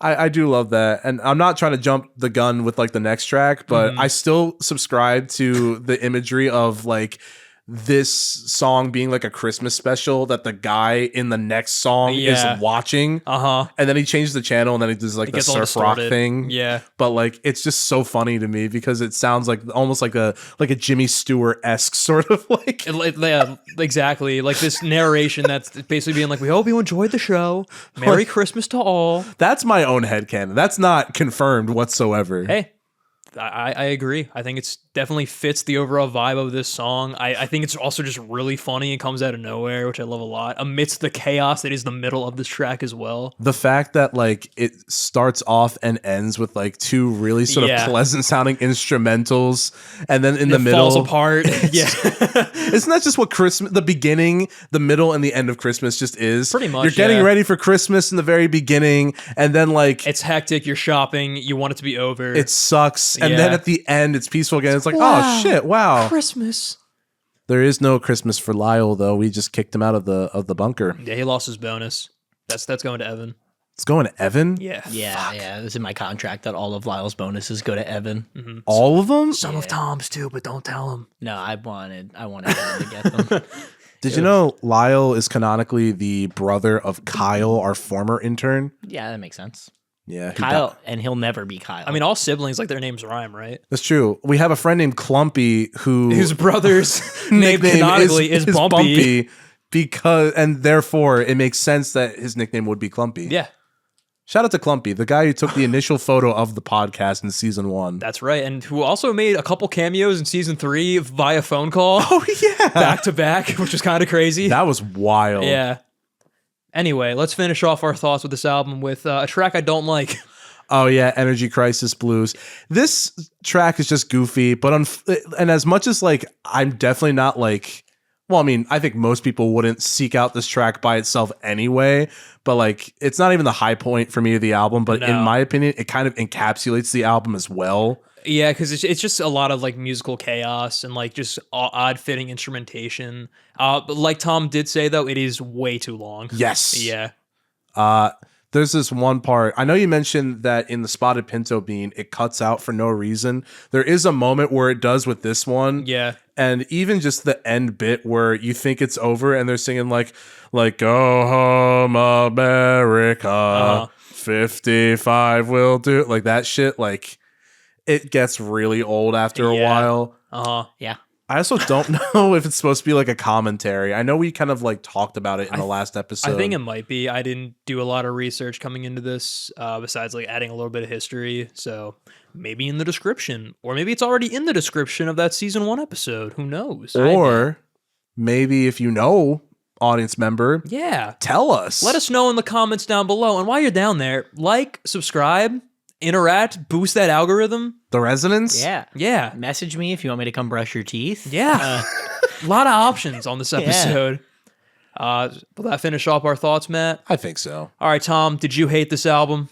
I do love that. And I'm not trying to jump the gun with like the next track, but I still subscribe to the imagery of like this song being like a Christmas special that the guy in the next song Yeah. is watching. Uh-huh. And then he changes the channel and then he does like the gets all surf rock distorted. thing. Yeah. But like it's just so funny to me because it sounds like almost like a Jimmy Stewart-esque sort of like Yeah, exactly. Like this narration that's basically being like, we hope you enjoyed the show. Merry Christmas to all. that's my own headcanon. That's not confirmed whatsoever. Hey, I agree. I think it's definitely fits the overall vibe of this song. I think it's also just really funny and comes out of nowhere, which I love a lot, amidst the chaos that is the middle of this track as well. The fact that like it starts off and ends with like two really sort Yeah. of pleasant sounding instrumentals and then in the It middle falls apart. Yeah. isn't that just what Christmas, the beginning, the middle, and the end of Christmas just is? Pretty much, You're getting yeah. ready for Christmas in the very beginning, and then like It's hectic. You're shopping. You want it to be over. it sucks, and then Yeah. at the end it's peaceful again. It's like, Wow. oh shit, wow. Christmas. There is no Christmas for Lyle though. We just kicked him out of the bunker. Yeah, he lost his bonus. That's going to Evan. It's going to Evan. Yeah. Yeah, it's in my contract that all of Lyle's bonuses go to Evan. All of them. Some of Tom's too, but don't tell him. No, I wanted Evan to get them. Did you know Lyle is canonically the brother of Kyle, our former intern? Yeah, that makes sense. Yeah, he Kyle, died. and he'll never be Kyle. I mean, all siblings, like their names rhyme, right? That's true. We have a friend named Clumpy who His brother's name nickname canonically is Bumpy. because, and therefore it makes sense that his nickname would be Clumpy. Yeah, Shout out to Clumpy, the guy who took the initial photo of the podcast in season 1. that's right. And who also made a couple cameos in season 3 via phone call Oh yeah, back to back, which was kind of crazy. that was wild. Yeah. Anyway, let's finish off our thoughts with this album with a track I don't like. Oh yeah, Energy Crisis Blues. This track is just goofy, but and as much as like I'm definitely not like, well, I mean, I think most people wouldn't seek out this track by itself anyway, but like it's not even the high point for me of the album, but in No. my opinion, it kind of encapsulates the album as well. Yeah, because it's just a lot of like musical chaos and like just odd fitting instrumentation. But like Tom did say though, it is way too long. Yes. Yeah. There's this one part. I know you mentioned that in the Spotted Pinto Bean, it cuts out for no reason. There is a moment where it does with this one. Yeah. And even just the end bit where you think it's over and they're singing like go home America, 55 will do, like that shit, like it gets really old after a Yeah. while. yeah. I also don't know if it's supposed to be like a commentary. I know we kind of like talked about it in the last episode. I think it might be. I didn't do a lot of research coming into this, besides like adding a little bit of history. So maybe in the description, or maybe it's already in the description of that season 1 episode. Who knows? Or maybe if you know, audience member, Yeah. tell us. Let us know in the comments down below. And while you're down there, like, subscribe, interact, boost that algorithm. The resonance. Yeah. Yeah. Message me if you want me to come brush your teeth. Yeah. A lot of options on this episode. Will that finish off our thoughts, Matt? I think so. All right, Tom, did you hate this album?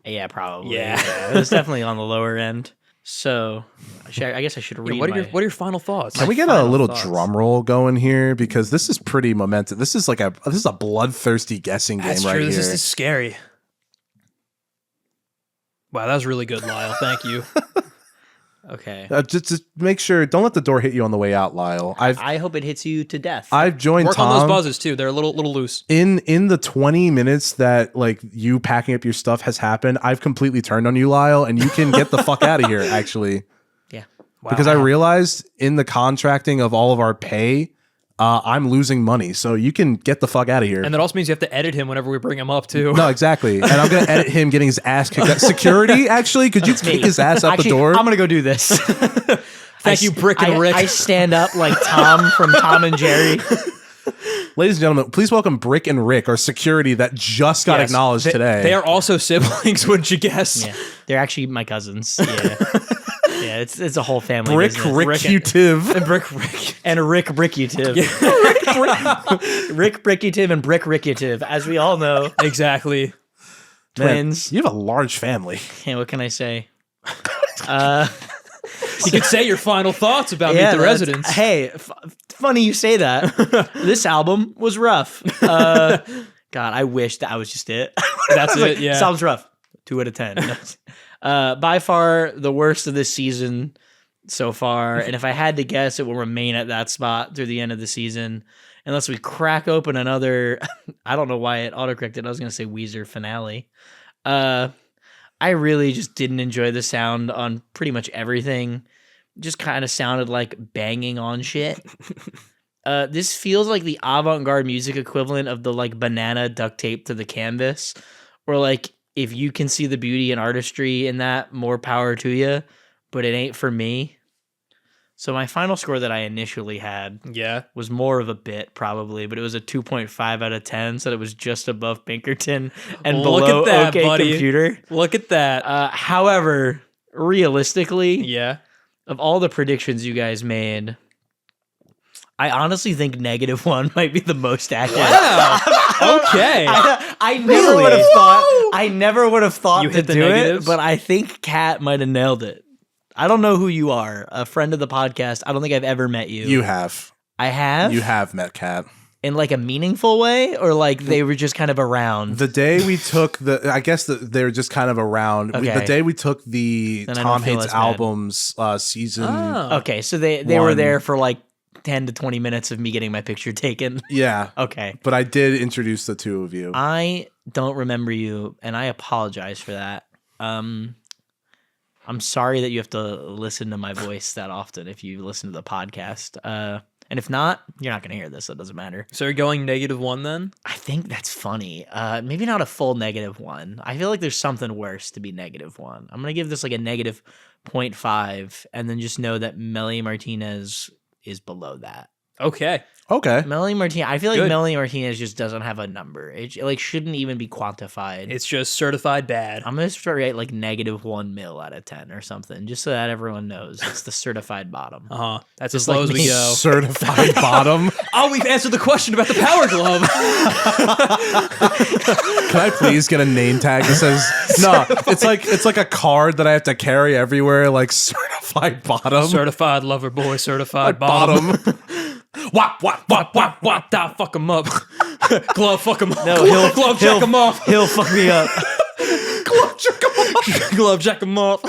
Yeah, probably. Yeah. It was definitely on the lower end. So I guess I should read What are your final thoughts? Can we get a final little thoughts. drum roll going here because this is pretty momentous. This is a bloodthirsty guessing game That's right true. here. This is scary. Wow, that was really good, Lyle. Thank you. Okay. Just make sure, don't let the door hit you on the way out, Lyle. I hope it hits you to death. I've joined Work Tom on those buzzes too. They're a little loose. in the 20 minutes that like you packing up your stuff has happened. I've completely turned on you, Lyle, and you can get the fuck out of here. Actually, yeah. Wow. because I realized in the contracting of all of our pay, I'm losing money, so you can get the fuck out of here. And that also means you have to edit him whenever we bring him up too. No, exactly. And I'm gonna edit him getting his ass kicked out. Security, actually, could you kick his ass out Actually, the door? I'm gonna go do this. Thank you, Brick and Rick. I stand up like Tom from Tom and Jerry. Ladies and gentlemen, please welcome Brick and Rick, our security that just got Yes. acknowledged today. They are also siblings, wouldn't you guess? Yeah, they're actually my cousins. Yeah, yeah, it's a whole family. Brick business. Rickutive. And Rick. And Rick Brickutive. Rick Brickutive and Brick Rickutive, as we all know. Exactly. twins. You have a large family. Hey, what can I say? You could say your final thoughts about Meet the that's- Residents. Hey, funny you say that. This album was rough. God, I wish that was just it. That's I was it, yeah. Sounds rough. 2 out of 10. By far the worst of this season so far. And if I had to guess, it will remain at that spot through the end of the season. Unless we crack open another, I don't know why it autocorrected. I was going to say Weezer finale. I really just didn't enjoy the sound on pretty much everything. Just kind of sounded like banging on shit. This feels like the avant-garde music equivalent of the like banana duct tape to the canvas. Or like, if you can see the beauty and artistry in that, more power to you. But it ain't for me. So my final score that I initially had Yeah. was more of a bit probably, but it was a 2.5 out of 10, so it was just above Pinkerton and Look below at that, OK buddy. Computer. Look at that. However, realistically, Yeah. of all the predictions you guys made, I honestly think -1 might be the most accurate. Wow. Okay. I never would have thought. I never would have thought You to hit the do negatives? it, but I think Kat might have nailed it. I don't know who you are, a friend of the podcast. I don't think I've ever met you. You have. I have. You have met Kat. In like a meaningful way, or like they were just kind of around. The day we took I guess that they're just kind of around. Okay. The day we took the Then I Tom don't feel Hates as bad. albums season. Oh. Okay, so they were One. there for like 10 to 20 minutes of me getting my picture taken. Yeah. Okay. But I did introduce the two of you. I don't remember you, and I apologize for that. I'm sorry that you have to listen to my voice that often if you listen to the podcast. And if not, you're not going to hear this, so it doesn't matter. So you're going -1 then? I think that's funny. Maybe not a full -1. I feel like there's something worse to be -1. I'm going to give this like a -0.5, and then just know that Melanie Martinez is below that. Okay. Okay. Melanie Martinez, I feel like Good. Melanie Martinez just doesn't have a number. It like shouldn't even be quantified. It's just certified bad. I'm gonna start at like -1 mil out of 10 or something, just so that everyone knows it's the certified bottom. Uh-huh. That's Just as low like as we me. go. Certified bottom. Oh, we've answered the question about the Power Glove. Can I please get a name tag that says no? It's like a card that I have to carry everywhere, like certified bottom. Certified lover boy, certified bottom. Wop, wop, wop, wop, wop, da, fuck him up. Glove, fuck him up. No, glove, jack him off. He'll fuck me up. Glove, jack him off. Glove, jack him off.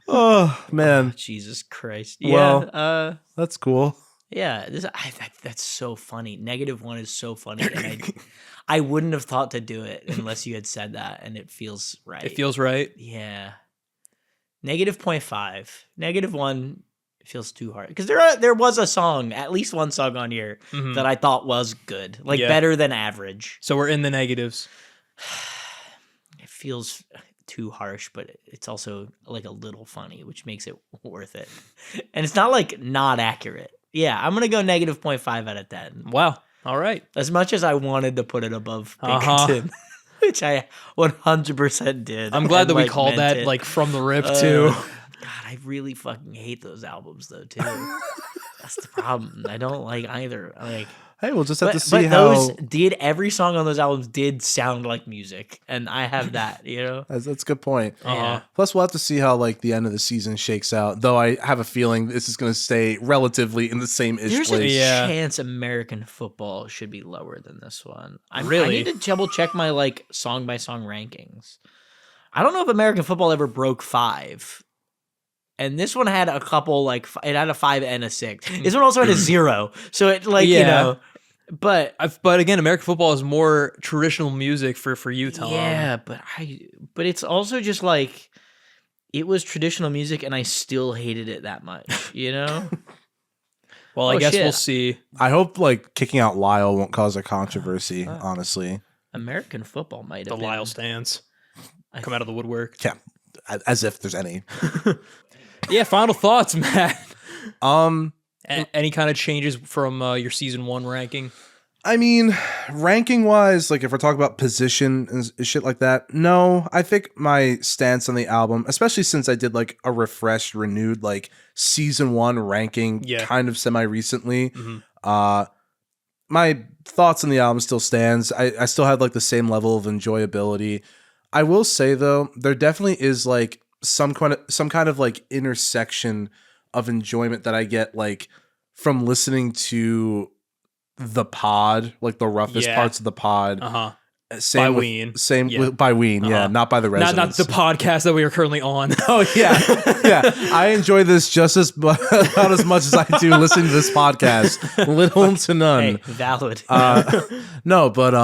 Oh man, Jesus Christ. Well- Yeah. that's cool. Yeah. That's so funny. -1 is so funny, and I wouldn't have thought to do it unless you had said that, and it feels right. It feels right. Yeah. -0.5. -1 feels too hard because there was a song, at least one song on here Mhm. that I thought was good, like Yeah. better than average. So we're in the negatives. It feels too harsh, but it's also like a little funny, which makes it worth it. And it's not like not accurate. Yeah, I'm gonna go -0.5 out of 10. Wow. All right. As much as I wanted to put it above Uh-huh. Pinkerton, which I 100% did. I'm glad and, that we like, called meant that it. like from the rip too. God, I really fucking hate those albums though too. That's the problem. I don't like either. Like, Hey, we'll just have but, to see but how. those did every song on those albums did sound like music, and I have that. You know. That's a good point. Uh-huh. Plus, we'll have to see how like the end of the season shakes out. Though I have a feeling this is going to stay relatively in the same ish There's a place. Yeah. chance American football should be lower than this one. I Really? need to double check my like song by song rankings. I don't know if American football ever broke 5. And this one had a couple like it had a 5 and a 6. This one also had a 0. So it like you Yeah. know, but But again, American football is more traditional music for you, Tom. yeah, but it's also just like it was traditional music, and I still hated it that much. You know. Well, I Oh, guess shit. we'll see. I hope like kicking out Lyle won't cause a controversy. Honestly, American football might The have been. Lyle stands I come out of the woodwork. yeah, as if there's any. Yeah. Final thoughts, Matt. Um, Any kind of changes from your season 1 ranking? I mean, ranking wise, like if we're talking about position and shit like that, no, I think my stance on the album, especially since I did like a refreshed, renewed like season 1 ranking Yeah. kind of semi recently, Mhm. my thoughts on the album still stands. I still had like the same level of enjoyability. I will say though, there definitely is like some kind of like intersection of enjoyment that I get like from listening to the pod, like the roughest parts of the pod. Same By with, Ween. Same with by Ween, yeah, not by the residents. Not the podcast that we are currently on. Oh yeah, yeah. I enjoy this just about as much as I do listening to this podcast. Little to none. Hey, valid. No, but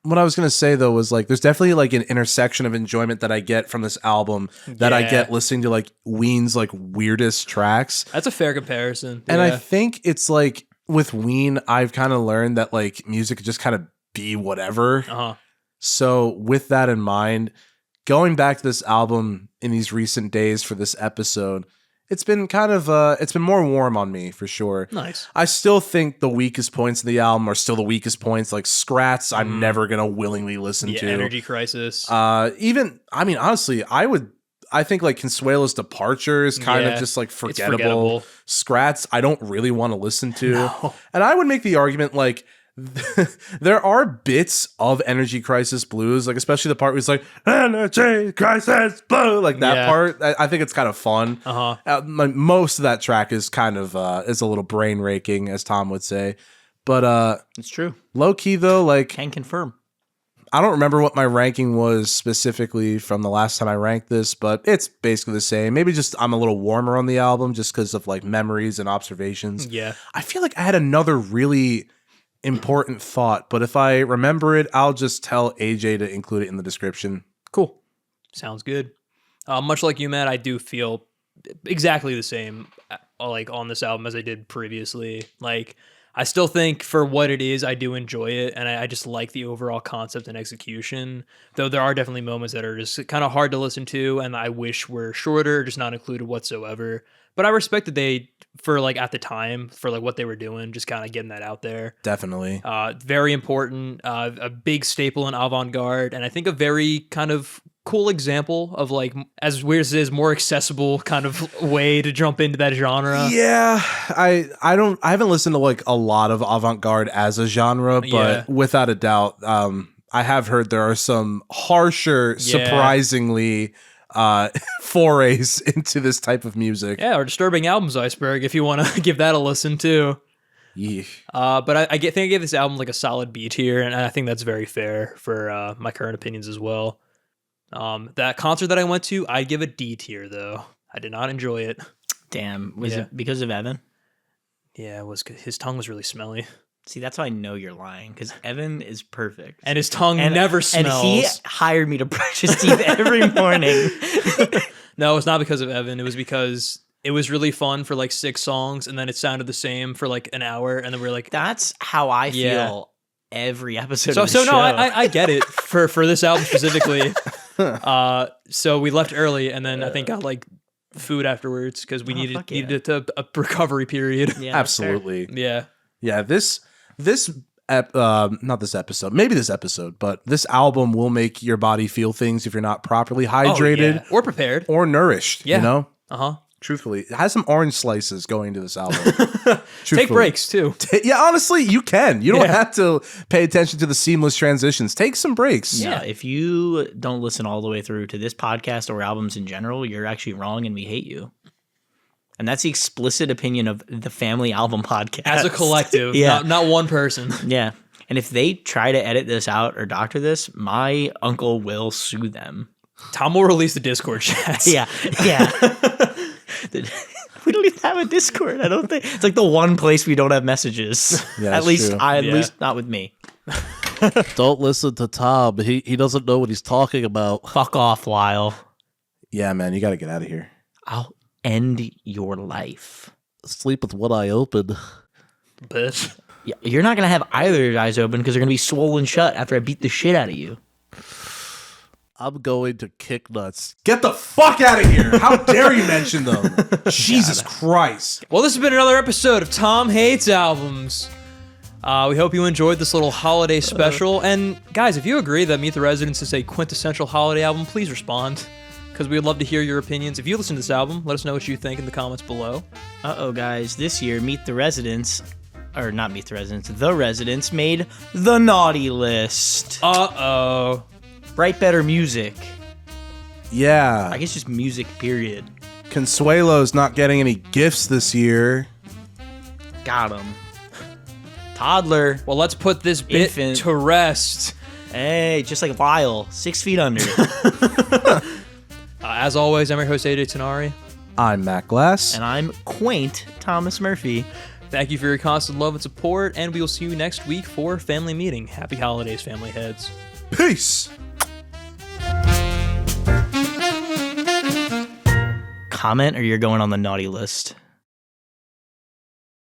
what I was gonna say though was like, there's definitely like an intersection of enjoyment that I get from this album that I get listening to like Ween's like weirdest tracks. That's a fair comparison. And I think it's like with Ween, I've kind of learned that like music just kind of be whatever. So with that in mind, going back to this album in these recent days for this episode, it's been kind of it's been more warm on me for sure. Nice. I still think the weakest points of the album are still the weakest points. Like Scrats, I'm never gonna willingly listen to. Energy Crisis. Even I mean, honestly, I think like Consuelo's Departure is kind of just like forgettable. Scrats, I don't really want to listen to. No. And I would make the argument like there are bits of Energy Crisis blues, like especially the part where it's like Energy Crisis blue, like that part. I think it's kind of fun. Like, most of that track is kind of is a little brain raking, as Tom would say. But it's true. Low key though, like Can confirm. I don't remember what my ranking was specifically from the last time I ranked this, but it's basically the same. Maybe just I'm a little warmer on the album just because of like memories and observations. Yeah. I feel like I had another really important thought, but if I remember it, I'll just tell AJ to include it in the description. Cool. Sounds good. Much like you, Matt, I do feel exactly the same like on this album as I did previously. Like, I still think for what it is, I do enjoy it, and I just like the overall concept and execution, though there are definitely moments that are just kind of hard to listen to, and I wish were shorter, just not included whatsoever. But I respect that they, for like at the time, for like what they were doing, just kind of getting that out there. Definitely. Very important, a big staple in avant-garde, and I think a very kind of cool example of like, as weird as it is, more accessible kind of way to jump into that genre. Yeah, I haven't listened to like a lot of avant-garde as a genre, but without a doubt, I have heard there are some harsher, surprisingly forays into this type of music. Yeah, or Disturbing Albums Iceberg, if you want to give that a listen too. Yeah. But I think I gave this album like a solid B tier, and I think that's very fair for my current opinions as well. That concert that I went to, I'd give a D tier though. I did not enjoy it. Damn, was it because of Evan? Yeah, it was. His tongue was really smelly. See, that's how I know you're lying, because Evan is perfect. And his tongue never smells. And he hired me to brush his teeth every morning. No, it's not because of Evan. It was because it was really fun for like 6 songs, and then it sounded the same for like an hour, and then we were like... That's how I feel every episode of the show. So no, I get it for this album specifically. So we left early, and then I think got like food afterwards, because we needed a recovery period. Yeah, absolutely. Yeah. Not this episode, maybe this episode, but this album will make your body feel things if you're not properly hydrated or prepared or nourished. You know, Truthfully, it has some orange slices going to this album. Take breaks too. Yeah, honestly, you can. You don't have to pay attention to the seamless transitions. Take some breaks. Yeah, if you don't listen all the way through to this podcast or albums in general, you're actually wrong, and we hate you. And that's the explicit opinion of the Family Album Podcast. As a collective, not one person. Yeah. And if they try to edit this out or doctor this, my uncle will sue them. Tom will release the Discord chat. Yeah. We don't even have a Discord, I don't think. It's like the one place we don't have messages. Yeah, at least true. at least not with me. Don't listen to Tom. He doesn't know what he's talking about. Fuck off, Lyle. Yeah, man, you got to get out of here. I'll end your life. Sleep with one eye open. Bitch. Yeah, you're not going to have either of your eyes open because they're going to be swollen shut after I beat the shit out of you. I'm going to kick nuts. Get the fuck out of here. How dare you mention them? Jesus Christ. Well, this has been another episode of Tom Hates Albums. We hope you enjoyed this little holiday special. And guys, if you agree that Meet the Residents is a quintessential holiday album, please respond, because we'd love to hear your opinions. If you listen to this album, let us know what you think in the comments below. Uh-oh, guys. This year, Meet the Residents, or not Meet the Residents, The Residents made the naughty list. Uh-oh. Write better music. Yeah. I guess just music, period. Consuelo's not getting any gifts this year. Got him. Toddler. Well, let's put this bit Infant. to rest. Hey, just like Lyle, 6 feet under. As always, I'm your host, AJ Tenari. I'm Matt Glass. And I'm quaint Thomas Murphy. Thank you for your constant love and support, and we will see you next week for Family Meeting. Happy holidays, family heads. Peace. Comment or you're going on the naughty list.